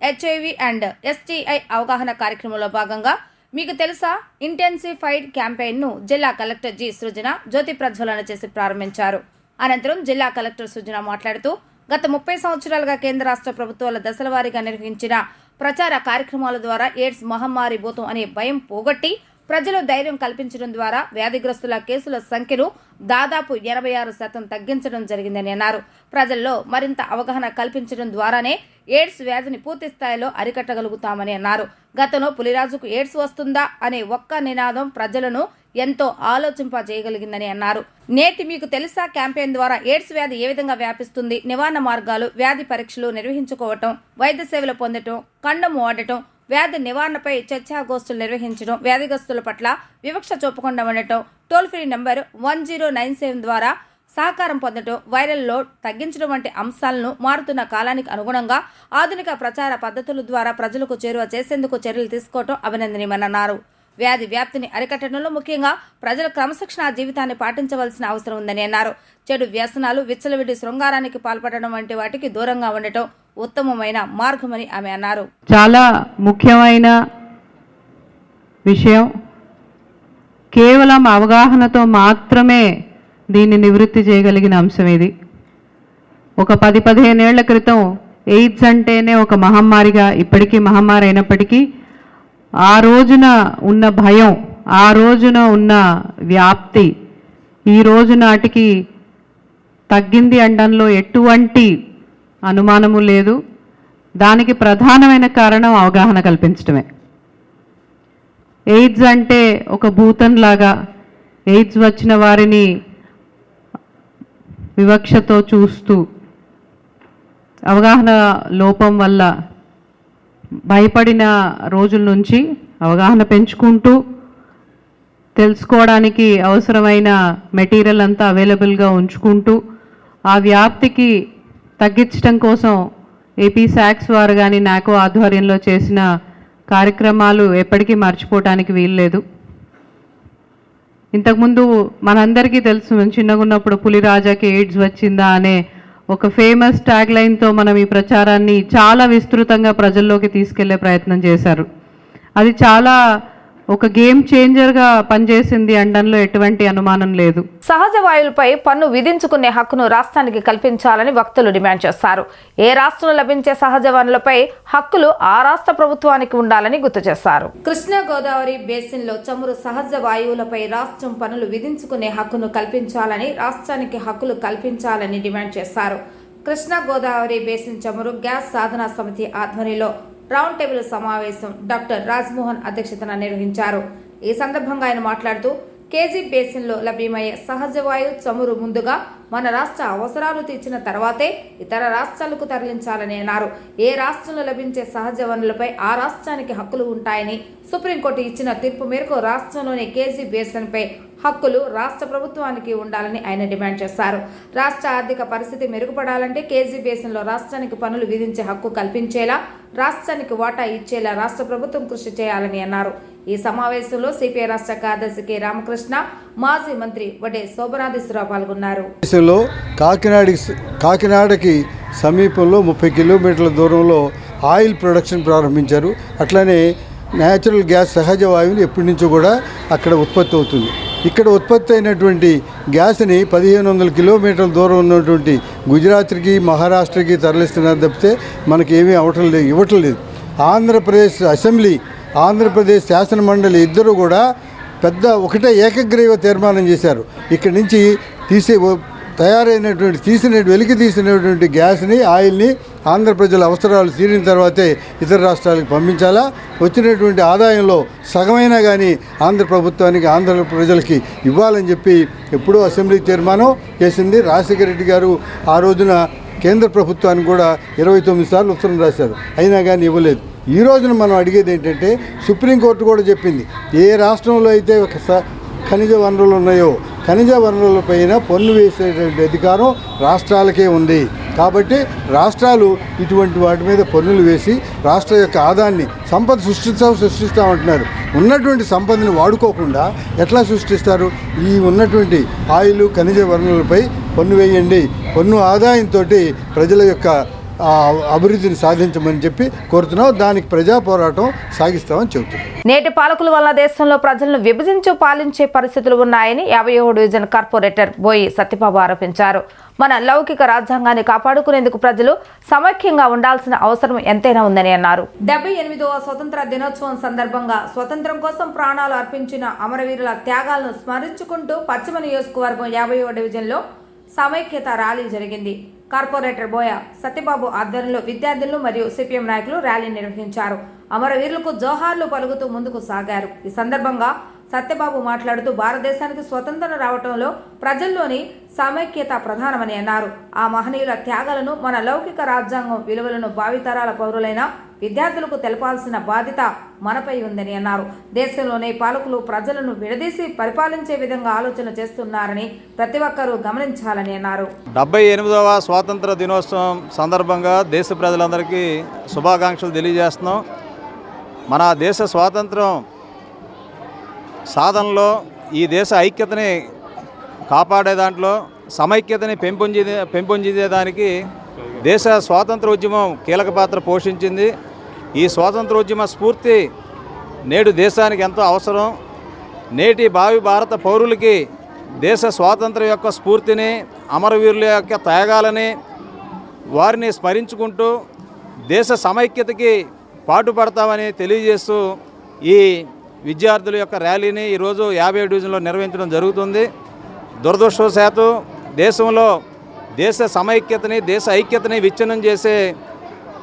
హెచ్ఐవి అండ్ ఎస్టీఐ అవగాహన కార్యక్రమంలో భాగంగా మీకు తెలుసా ఇంటెన్సిఫైడ్ క్యాంపెయిన్ను జిల్లా కలెక్టర్ జి సృజన జ్యోతి ప్రజ్వలన చేసి ప్రారంభించారు. అనంతరం జిల్లా కలెక్టర్ సృజన మాట్లాడుతూ గత 30 సంవత్సరాలుగా కేంద్ర రాష్ట్ర ప్రభుత్వాల దశలవారీగా నిర్వహించిన ప్రచార కార్యక్రమాల ద్వారా ఎయిడ్స్ మహమ్మారి భూతం అనే భయం పోగొట్టి ప్రజలు ధైర్యం కల్పించడం ద్వారా వ్యాధిగ్రస్తుల కేసుల సంఖ్యను దాదాపు 86% తగ్గించడం జరిగిందని అన్నారు. ప్రజల్లో మరింత అవగాహన కల్పించడం ద్వారానే ఎయిడ్స్ వ్యాధిని పూర్తి స్థాయిలో అరికట్టగలుగుతామని అన్నారు. గతంలో పులిరాజుకు ఎయిడ్స్ వస్తుందా అనే ఒక్క నినాదం ప్రజలను ఎంతో ఆలోచింపజేయగలిగిందని అన్నారు. నేటి మీకు తెలుసా క్యాంపెయిన్ ద్వారా ఎయిడ్స్ వ్యాధి ఏ విధంగా వ్యాపిస్తుంది, నివారణ మార్గాలు, వ్యాధి పరీక్షలు నిర్వహించుకోవటం, వైద్య సేవలు పొందటం, కండము వాడటం, వ్యాధి నివారణపై చర్చాగోష్ఠులు నిర్వహించడం, వ్యాధిగ్రస్తుల పట్ల వివక్ష చూపకుండా ఉండటం, టోల్ ఫ్రీ నెంబర్ 1097 ద్వారా సహకారం పొందటం, వైరల్ లోడ్ తగ్గించడం వంటి అంశాలను మారుతున్న కాలానికి అనుగుణంగా ఆధునిక ప్రచార పద్ధతుల ద్వారా ప్రజలకు చేరువ చేసేందుకు చర్యలు తీసుకోవటం అభినందనీయమన్నారు. వ్యాధి వ్యాప్తిని అరికట్టడంలో ముఖ్యంగా ప్రజలు క్రమశిక్షణ జీవితాన్ని పాటించవలసిన అవసరం ఉందని అన్నారు. చెడు వ్యసనాలు, విచ్చలవిడి శృంగారానికి పాల్పడడం వంటి వాటికి దూరంగా ఉండటం ఉత్తమమైన మార్గమని ఆమె అన్నారు. చాలా ముఖ్యమైన విషయం. కేవలం అవగాహనతో మాత్రమే దీన్ని నివృత్తి చేయగలిగిన అంశం ఇది. ఒక 10-15 ఏళ్ల క్రితం ఎయిడ్స్ అంటేనే ఒక మహమ్మారిగా, ఇప్పటికీ మహమ్మారి అయినప్పటికీ ఆ రోజున ఉన్న భయం, ఆ రోజున ఉన్న వ్యాప్తి ఈ రోజు నాటికి తగ్గింది అనడంలో ఎటువంటి అనుమానము లేదు. దానికి ప్రధానమైన కారణం అవగాహన కల్పించడమే. ఎయిడ్స్ అంటే ఒక భూతంలాగా, ఎయిడ్స్ వచ్చిన వారిని వివక్షతో చూస్తూ, అవగాహన లోపం వల్ల భయపడిన రోజుల నుంచి అవగాహన పెంచుకుంటూ తెలుసుకోవడానికి అవసరమైన మెటీరియల్ అంతా అవైలబుల్గా ఉంచుకుంటూ ఆ వ్యాప్తికి తగ్గించడం కోసం ఏపీ శాక్స్ వారు కానీ నాకో ఆధ్వర్యంలో చేసిన కార్యక్రమాలు ఎప్పటికీ మర్చిపోవటానికి వీల్లేదు. ఇంతకుముందు మనందరికీ తెలుసు, చిన్నగా ఉన్నప్పుడు పులిరాజాకి ఎయిడ్స్ వచ్చిందా అనే ఒక ఫేమస్ ట్యాగ్ లైన్తో మనం ఈ ప్రచారాన్ని చాలా విస్తృతంగా ప్రజల్లోకి తీసుకెళ్లే ప్రయత్నం చేశారు. అది చాలా ఒక గేమ్ చేంజర్గా పనిచేసింది అనడంలో ఎటువంటి అనుమానం లేదు. సహజ వాయువులపై పన్ను విధించుకునే హక్కును రాష్ట్రానికి కల్పించాలని భక్తులు డిమాండ్ చేశారు. ఏ రాష్ట్రంలో లభించే సహజ వనరులపై హక్కులు ఆ రాష్ట్ర ప్రభుత్వానికి ఉండాలని గుర్తు చేశారు. కృష్ణా గోదావరి బేసిన్లో చమురు సహజ వాయువులపై రాష్ట్రం పన్నులు విధించుకునే హక్కును కల్పించాలని, రాష్ట్రానికి హక్కులు కల్పించాలని డిమాండ్ చేశారు. కృష్ణా గోదావరి బేసిన్ చమురు గ్యాస్ సాధనా సమితి ఆధ్వర్యంలో రౌండ్ టేబుల్ సమావేశం డాక్టర్ రాజ్మోహన్ అధ్యక్షతన నిర్వహించారు. ఈ సందర్భంగా ఆయన మాట్లాడుతూ కేజీ బేసిన్లో లభ్యమయ్యే సహజ వాయు చమురు ముందుగా మన రాష్ట్ర అవసరాలు తీర్చిన తర్వాతే ఇతర రాష్ట్రాలకు తరలించాలని అన్నారు. ఏ రాష్ట్రంలో లభించే సహజ వనరులపై ఆ రాష్ట్రానికి హక్కులు ఉంటాయని సుప్రీంకోర్టు ఇచ్చిన తీర్పు మేరకు రాష్ట్రంలోని కేజీ బేసిన్పై హక్కులు రాష్ట్ర ప్రభుత్వానికి ఉండాలని ఆయన డిమాండ్ చేశారు. రాష్ట్ర ఆర్థిక పరిస్థితి మెరుగుపడాలంటే కేజీ బేసిన్లో రాష్ట్రానికి పన్నులు విధించే హక్కు కల్పించేలా, రాష్ట్రానికి వాటా ఇచ్చేలా రాష్ట్ర ప్రభుత్వం కృషి చేయాలని అన్నారు. ఈ సమావేశంలో సిపిఐ రాష్ట్ర కార్యదర్శి కె రామకృష్ణ, మాజీ మంత్రి వడ్డే శోభనాధీశ్వరరావు పాల్గొన్నారు. కాకినాడకి సమీపంలో 30 కిలోమీటర్ల దూరంలో ఆయిల్ ప్రొడక్షన్ ప్రారంభించారు. అట్లానే న్యాచురల్ గ్యాస్ సహజ వాయువుని ఎప్పటి నుంచో కూడా అక్కడ ఉత్పత్తి అవుతుంది. ఇక్కడ ఉత్పత్తి అయినటువంటి గ్యాస్ని 1500 కిలోమీటర్ల దూరం ఉన్నటువంటి గుజరాత్కి, మహారాష్ట్రకి తరలిస్తున్నారు తప్పితే మనకి ఏమీ ఇవ్వటం లేదు. ఆంధ్రప్రదేశ్ అసెంబ్లీ, ఆంధ్రప్రదేశ్ శాసన మండలి ఇద్దరు కూడా పెద్ద ఒకటే ఏకగ్రీవ తీర్మానం చేశారు. ఇక్కడి నుంచి వెలికి తీసినటువంటి గ్యాస్ని, ఆయిల్ని ఆంధ్ర ప్రజల అవసరాలు తీరిన తర్వాతే ఇతర రాష్ట్రాలకు పంపించాలా. వచ్చినటువంటి ఆదాయంలో సగమైనా కానీ ఆంధ్ర ప్రభుత్వానికి, ఆంధ్ర ప్రజలకి ఇవ్వాలని చెప్పి ఎప్పుడూ అసెంబ్లీ తీర్మానం చేసింది. రాజశేఖర రెడ్డి గారు ఆ రోజున కేంద్ర ప్రభుత్వానికి కూడా 29 సార్లు ఉత్తరం రాశారు, అయినా కానీ ఇవ్వలేదు. ఈ రోజున మనం అడిగేది ఏంటంటే, సుప్రీంకోర్టు కూడా చెప్పింది, ఏ రాష్ట్రంలో అయితే ఖనిజ వనరులు ఉన్నాయో ఖనిజ వనరులపైన పన్ను వేసేటువంటి అధికారం రాష్ట్రాలకే ఉంది. కాబట్టి రాష్ట్రాలు ఇటువంటి వాటి మీద పన్నులు వేసి రాష్ట్ర యొక్క ఆదాయాన్ని, సంపద సృష్టిస్తామంటున్నారు. ఉన్నటువంటి సంపదని వాడుకోకుండా ఎట్లా సృష్టిస్తారు? ఈ ఉన్నటువంటి ఆయిల్, ఖనిజ వనరులపై పన్ను వేయండి. పన్ను ఆదాయంతో ప్రజల యొక్క అభివృద్ధిని సాధించమని చెప్పి కోరుతున్నాం. దానికి ప్రజా పోరాటం సాగిస్తామని చెబుతున్నాం. నేటి పాలకుల వల్ల దేశంలో ప్రజలను విభజించి పాలించే పరిస్థితులు ఉన్నాయని 50వ డివిజన్ కార్పొరేటర్ బోయి సత్యబాబు ఆరోపించారు. మన లౌకిక రాజ్యాంగాన్ని కాపాడుకునేందుకు ప్రజలు సమైక్యంగా ఉండాల్సిన అవసరం ఎంతైనా ఉందని అన్నారు. 78వ స్వతంత్ర దినోత్సవం సందర్భంగా స్వతంత్రం కోసం ప్రాణాలు అర్పించిన అమరవీరుల త్యాగాలను స్మరించుకుంటూ పశ్చిమ నియోజకవర్గం 50వ డివిజన్లో సమైక్యత ర్యాలీ జరిగింది. కార్పొరేటర్ బోయ సత్యబాబు ఆధ్వర్యంలో విద్యార్థులు మరియు సిపిఎం నాయకులు ర్యాలీ నిర్వహించారు. అమరవీరులకు జోహార్లు పలుకుతూ ముందుకు సాగారు. ఈ సందర్భంగా సత్యబాబు మాట్లాడుతూ భారతదేశానికి స్వతంత్రం రావడంలో ప్రజల్లోని సమైక్యత ప్రధానమని అన్నారు. ఆ మహనీయుల త్యాగాలను, మన లౌకిక రాజ్యాంగం విలువలను భావితరాల పౌరులైన విద్యార్థులకు తెలపాల్సిన బాధ్యత మనపై ఉందని అన్నారు. దేశంలోని పాలకులు ప్రజలను విడదీసి పరిపాలించే విధంగా ఆలోచన చేస్తున్నారని ప్రతి ఒక్కరూ గమనించాలని అన్నారు. 78వ స్వాతంత్ర దినోత్సవం సందర్భంగా దేశ ప్రజలందరికీ శుభాకాంక్షలు తెలియజేస్తున్నాం. మన దేశ స్వాతంత్రం సాధనలో ఈ దేశ ఐక్యతని కాపాడే దాంట్లో సమైక్యతని పెంపొందించేదానికి దేశ స్వాతంత్రోద్యమం కీలక పాత్ర పోషించింది. ఈ స్వాతంత్రోద్యమ స్ఫూర్తి నేడు దేశానికి ఎంతో అవసరం. నేటి భావి భారత పౌరులకి దేశ స్వాతంత్రం యొక్క స్ఫూర్తిని, అమరవీరుల యొక్క త్యాగాలని వారిని స్మరించుకుంటూ దేశ సమైక్యతకి పాటుపడతామని తెలియజేస్తూ ఈ విద్యార్థుల యొక్క ర్యాలీని ఈరోజు 50వ డివిజన్లో నిర్వహించడం జరుగుతుంది. దురదృష్టవశాత్తు దేశంలో దేశ సమైక్యతని, దేశ ఐక్యతని విచ్ఛిన్నం చేసే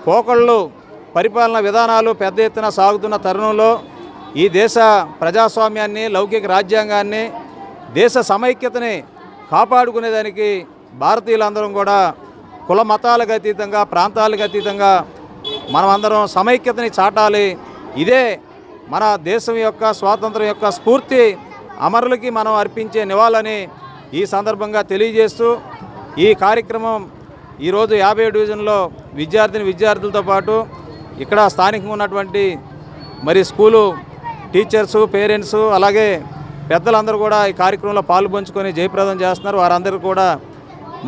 పోకళ్ళు, పరిపాలన విధానాలు పెద్ద ఎత్తున సాగుతున్న తరుణంలో ఈ దేశ ప్రజాస్వామ్యాన్ని, లౌకిక రాజ్యాంగాన్ని, దేశ సమైక్యతని కాపాడుకునేదానికి భారతీయులందరం కూడా కుల మతాలకు అతీతంగా, ప్రాంతాలకు అతీతంగా మనమందరం సమైక్యతని చాటాలి. ఇదే మన దేశం యొక్క స్వాతంత్రం యొక్క స్ఫూర్తి, అమరులకి మనం అర్పించే నివాళని ఈ సందర్భంగా తెలియజేస్తూ ఈ కార్యక్రమం ఈరోజు 50వ డివిజన్లో విద్యార్థులతో పాటు ఇక్కడ స్థానికంగా ఉన్నటువంటి మరి స్కూలు టీచర్సు, పేరెంట్సు, అలాగే పెద్దలందరూ కూడా ఈ కార్యక్రమంలో పాల్పంచుకొని జయప్రదం చేస్తున్నారు. వారందరూ కూడా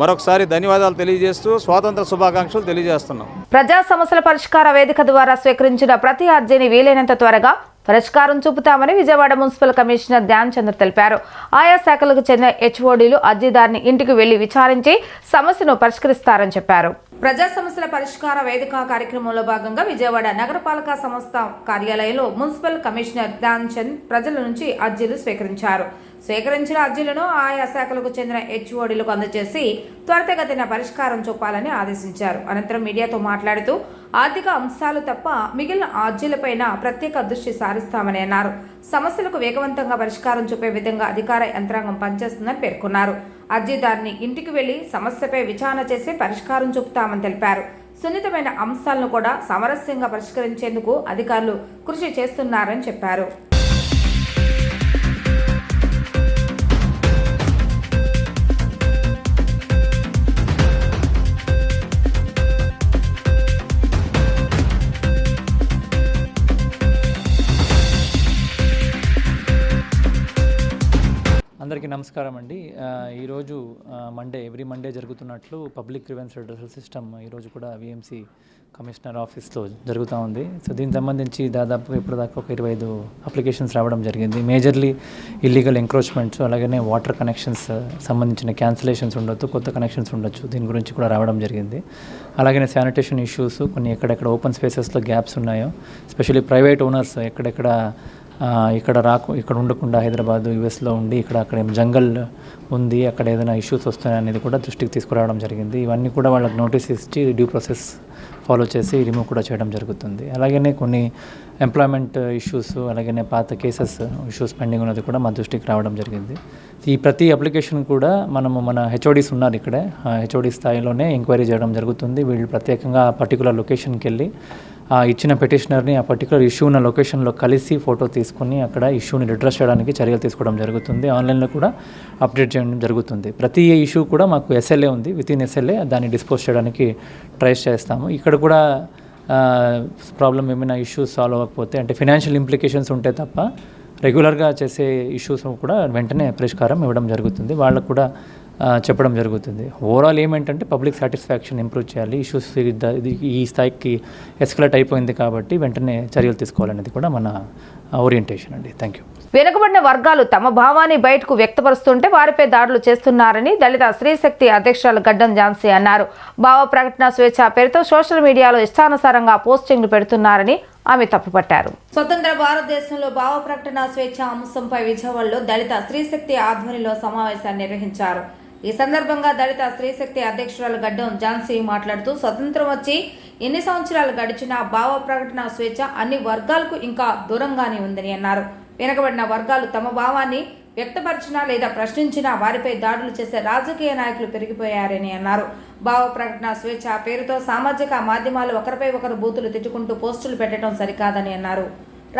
మరొకసారి ధన్యవాదాలు తెలియజేస్తూ స్వాతంత్ర శుభాకాంక్షలు తెలియజేస్తున్నాం. ప్రజా సమస్యల పరిష్కార వేదిక ద్వారా స్వీకరించిన ప్రతి అర్జీని వీలైనంత త్వరగా పరిష్కారం చూపుతామని విజయవాడ మున్సిపల్ కమిషనర్ ధ్యాన్ చంద్ర తెలిపారు. ఆయా శాఖలకు చెందిన హెచ్ఓడీలు అర్జీదారుని ఇంటికి వెళ్లి విచారించి సమస్యను పరిష్కరిస్తారని చెప్పారు. ప్రజా సమస్యల పరిష్కార వేదిక కార్యక్రమంలో భాగంగా విజయవాడ నగరపాలక సంస్థ కార్యాలయంలో మున్సిపల్ కమిషనర్ ధ్యాన్ చంద్ ప్రజల నుంచి అర్జీలు స్వీకరించారు. స్వీకరించిన అర్జీలను ఆయా శాఖలకు చెందిన హెచ్ఓడీలకు అందజేసి త్వరితగతిన పరిష్కారం చూపాలని ఆదేశించారు. అనంతరం మీడియాతో మాట్లాడుతూ ఆర్థిక అంశాలు తప్ప మిగిలిన అర్జీలపైన ప్రత్యేక దృష్టి సారిస్తామని అన్నారు. సమస్యలకు వేగవంతంగా పరిష్కారం చూపే విధంగా అధికార యంత్రాంగం పనిచేస్తుందని పేర్కొన్నారు. అర్జీదారుని ఇంటికి వెళ్లి సమస్యపై విచారణ చేసి పరిష్కారం చూపుతామని తెలిపారు. సున్నితమైన అంశాలను కూడా సామరస్యంగా పరిష్కరించేందుకు అధికారులు కృషి చేస్తున్నారని చెప్పారు. అందరికీ నమస్కారం అండి. ఈరోజు ఎవ్రీ మండే జరుగుతున్నట్లు పబ్లిక్ గ్రీవెన్స్ రెడ్రెసల్ సిస్టమ్ ఈరోజు కూడా విఎంసి కమిషనర్ ఆఫీస్లో జరుగుతూ ఉంది. సో దీనికి సంబంధించి దాదాపు ఇప్పటిదాకా ఒక 25 అప్లికేషన్స్ రావడం జరిగింది. మేజర్లీ ఇల్లీగల్ ఎంక్రోచ్మెంట్స్, అలాగే వాటర్ కనెక్షన్స్ సంబంధించిన క్యాన్సిలేషన్స్ ఉండొచ్చు, కొత్త కనెక్షన్స్ ఉండొచ్చు, దీని గురించి కూడా రావడం జరిగింది. అలాగే శానిటేషన్ ఇష్యూస్, కొన్ని ఎక్కడెక్కడ ఓపెన్ స్పేసెస్లో గ్యాప్స్ ఉన్నాయో, ఎస్పెషల్లీ ప్రైవేట్ ఓనర్స్ ఎక్కడెక్కడ ఇక్కడ ఉండకుండా హైదరాబాద్, యూఎస్లో ఉండి అక్కడ జంగల్ ఉంది, అక్కడ ఏదైనా ఇష్యూస్ వస్తాయనేది కూడా దృష్టికి తీసుకురావడం జరిగింది. ఇవన్నీ కూడా వాళ్ళకి నోటీస్ ఇచ్చి డ్యూ ప్రాసెస్ ఫాలో చేసి రిమూవ్ కూడా చేయడం జరుగుతుంది. అలాగే కొన్ని ఎంప్లాయ్మెంట్ ఇష్యూస్, అలాగే పాత కేసెస్ ఇష్యూస్ పెండింగ్ ఉన్నది కూడా మా దృష్టికి రావడం జరిగింది. ఈ ప్రతి అప్లికేషన్ కూడా మన హెచ్ఓడీస్ ఉన్నారు ఇక్కడే, హెచ్ఓడీ స్థాయిలోనే ఎంక్వైరీ చేయడం జరుగుతుంది. వీళ్ళు ప్రత్యేకంగా ఆ పర్టికులర్ లొకేషన్కి వెళ్ళి ఇచ్చిన పిటిషనర్ని ఆ పర్టికులర్ ఇష్యూ ఉన్న లొకేషన్లో కలిసి ఫోటో తీసుకుని అక్కడ ఇష్యూని రిడ్రెస్ చేయడానికి చర్యలు తీసుకోవడం జరుగుతుంది. ఆన్లైన్లో కూడా అప్డేట్ చేయడం జరుగుతుంది. ప్రతి ఇష్యూ కూడా మాకు ఎస్ఎల్ఏ ఉంది, వితిన్ ఎస్ఎల్ఏ దాన్ని డిస్పోజ్ చేయడానికి ట్రై చేస్తాము. ఇక్కడ కూడా ప్రాబ్లం ఏమైనా ఇష్యూస్ సాల్వ్ అవ్వకపోతే, అంటే ఫినాన్షియల్ ఇంప్లికేషన్స్ ఉంటే తప్ప రెగ్యులర్గా చేసే ఇష్యూస్ కూడా వెంటనే పరిష్కారం ఇవ్వడం జరుగుతుంది. వాళ్ళకు కూడా చెప్పడం జరుగుతుంది. ఓవరాల్ ఏమేంటంటే పబ్లిక్ సాటిస్ఫాక్షన్ ఇంప్రూవ్ చేయాలి, ఇష్యూస్ ఈ స్థాయికి ఎస్కలేట్ అయిపోయింది కాబట్టి వెంటనే చర్యలు తీసుకోవాలనేది కూడా మన ఓరియంటేషన్ అండి. Thank you. వెనుకబడిన వర్గాలు తమ భావాన్ని బయటకు వ్యక్తపరుస్తుంటే వారిపై దాడులు చేస్తున్నారని దళిత స్త్రీశక్తి అధ్యక్షురాలు గడ్డం ఝాన్సీ అన్నారు. భావ ప్రకటన స్వేచ్ఛ పేరుతో సోషల్ మీడియాలో ఇష్టానుసారంగా పోస్టింగ్లు పెడుతున్నారని ఆమె తప్పుపట్టారు. స్వతంత్ర భారతదేశంలో భావ ప్రకటన స్వేచ్ఛ అంశంపై విజయవాడలో దళిత స్త్రీశక్తి ఆధ్వర్యంలో సమావేశాన్ని నిర్వహించారు. ఈ సందర్భంగా దళిత స్త్రీశక్తి అధ్యక్షురాలు గడ్డం ఝాన్సీ మాట్లాడుతూ స్వతంత్రం వచ్చి ఎన్ని సంవత్సరాలు గడిచినా భావ ప్రకటన స్వేచ్ఛ అన్ని వర్గాలకు ఇంకా దూరంగానే ఉందని అన్నారు. వెనుకబడిన వర్గాలు తమ భావాన్ని వ్యక్తపరిచినా లేదా ప్రశ్నించినా వారిపై దాడులు చేసే రాజకీయ నాయకులు పెరిగిపోయారని అన్నారు. భావ ప్రకటన స్వేచ్ఛ పేరుతో సామాజిక మాధ్యమాలు ఒకరిపై ఒకరు బూతులు తిట్టుకుంటూ పోస్టులు పెట్టడం సరికాదని అన్నారు.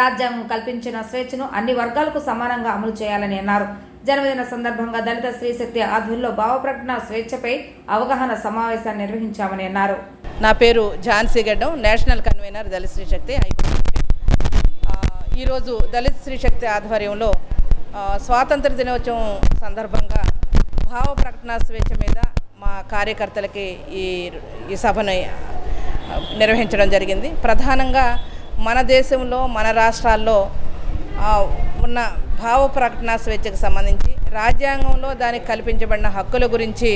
రాజ్యాంగం కల్పించిన స్వేచ్ఛను అన్ని వర్గాలకు సమానంగా అమలు చేయాలని అన్నారు. జన్మదిన సందర్భంగా దళిత స్త్రీశక్తి ఆధ్వర్యంలో భావ ప్రకటన స్వేచ్ఛపై అవగాహన సమావేశాన్ని నిర్వహించామని అన్నారు. నా పేరు ఝాన్సీ గడ్డం, నేషనల్ కన్వీనర్ దళిత స్త్రీశక్తి హైకోర్టు. ఈరోజు దళిత స్త్రీశక్తి ఆధ్వర్యంలో స్వాతంత్ర దినోత్సవం సందర్భంగా భావ ప్రకటన స్వేచ్ఛ మీద మా కార్యకర్తలకి ఈ సభను నిర్వహించడం జరిగింది. ప్రధానంగా మన దేశంలో మన రాష్ట్రాల్లో ఉన్న భావ ప్రకటన స్వేచ్ఛకు సంబంధించి రాజ్యాంగంలో దానికి కల్పించబడిన హక్కుల గురించి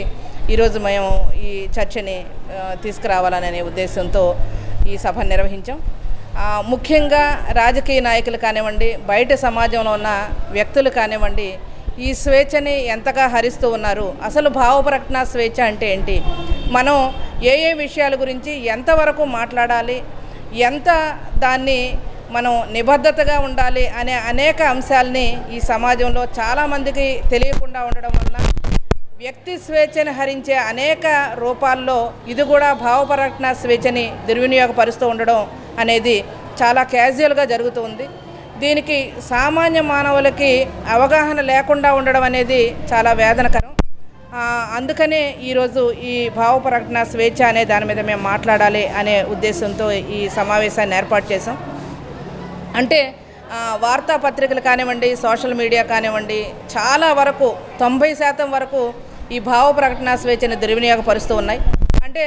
ఈరోజు మేము ఈ చర్చని తీసుకురావాలనే ఉద్దేశంతో ఈ సభను నిర్వహించాం. ముఖ్యంగా రాజకీయ నాయకులు కానివ్వండి, బయట సమాజంలో ఉన్న వ్యక్తులు కానివ్వండి, ఈ స్వేచ్ఛని ఎంతగా హరిస్తూ ఉన్నారు. అసలు భావ ప్రకటన స్వేచ్ఛ అంటే ఏంటి, మనం ఏ విషయాల గురించి ఎంతవరకు మాట్లాడాలి, ఎంత దాన్ని మనం నిబద్ధతగా ఉండాలి అనే అనేక అంశాలని ఈ సమాజంలో చాలామందికి తెలియకుండా ఉండడం వలన వ్యక్తి స్వేచ్ఛని హరించే అనేక రూపాల్లో ఇది కూడా భావ ప్రకటన స్వేచ్ఛని దుర్వినియోగపరుస్తూ ఉండడం అనేది చాలా క్యాజువల్గా జరుగుతుంది. దీనికి సామాన్య మానవులకి అవగాహన లేకుండా ఉండడం అనేది చాలా వేదనకరం. అందుకనే ఈరోజు ఈ భావ ప్రకటన స్వేచ్ఛ అనే దాని మీద మేము మాట్లాడాలి అనే ఉద్దేశంతో ఈ సమావేశాన్ని ఏర్పాటు చేసాం. అంటే వార్తాపత్రికలు కానివ్వండి, సోషల్ మీడియా కానివ్వండి, చాలా వరకు 90% వరకు ఈ భావ ప్రకటన స్వేచ్ఛను దుర్వినియోగపరుస్తూ ఉన్నాయి. అంటే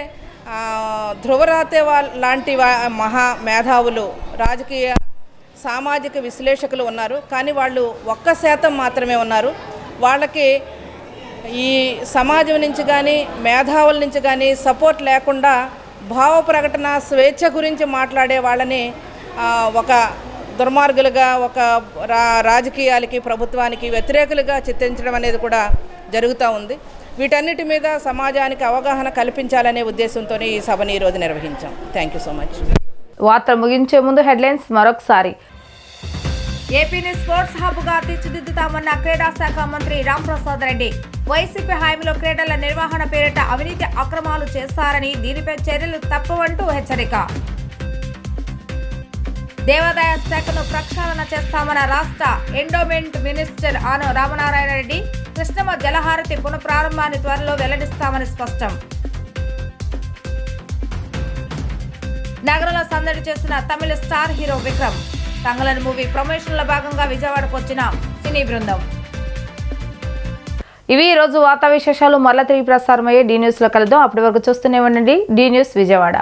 ధ్రువరాతే లాంటి మహా మేధావులు, రాజకీయ సామాజిక విశ్లేషకులు ఉన్నారు, కానీ వాళ్ళు 1% మాత్రమే ఉన్నారు. వాళ్ళకి ఈ సమాజం నుంచి కానీ మేధావుల నుంచి కానీ సపోర్ట్ లేకుండా భావ ప్రకటన స్వేచ్ఛ గురించి మాట్లాడే వాళ్ళని ఒక దుర్మార్గులుగా, ఒక రాజకీయాలకి ప్రభుత్వానికి వ్యతిరేకులుగా చిత్రించడం అనేది కూడా జరుగుతూ ఉంది. వీటన్నిటి మీద సమాజానికి అవగాహన కల్పించాలనే ఉద్దేశంతోనే ఈ సభని ఈరోజు నిర్వహించాం. Thank you so much. వార్తలు ముగించే ముందు హెడ్లైన్స్ మరొకసారి. ఏపీని స్పోర్ట్స్ హబ్గా తీర్చిదిద్దుతామన్న క్రీడా శాఖ మంత్రి రాంప్రసాద్ రెడ్డి. వైసీపీ హామీలో క్రీడల నిర్వహణ పేరిట అవినీతి అక్రమాలు చేస్తారని, దీనిపై చర్యలు తప్పవంటూ హెచ్చరిక. దేవాదాయ శాఖను ప్రక్షాళన చేస్తామన్న రాష్ట్ర ఎండోమెంట్ మినిస్టర్ ఆన రామనారాయణ రెడ్డి. కృష్ణమ్మ జలహారతి పునఃప్రారంభాన్ని త్వరలో వెల్లడిస్తామని స్పష్టం. నగరంలో సందడి చేసిన Tamil star hero Vikram. Thangalaan movie ప్రమోషన్ల భాగంగా విజయవాడకు వచ్చిన సినీ బృందం. ఇవి ఈరోజు వార్తా విశేషాలు. మరలా తిరిగి ప్రసారమయ్యే డీ న్యూస్లో కలుద్దాం. అప్పటి వరకు చూస్తూనే ఉండండి డీ న్యూస్ విజయవాడ.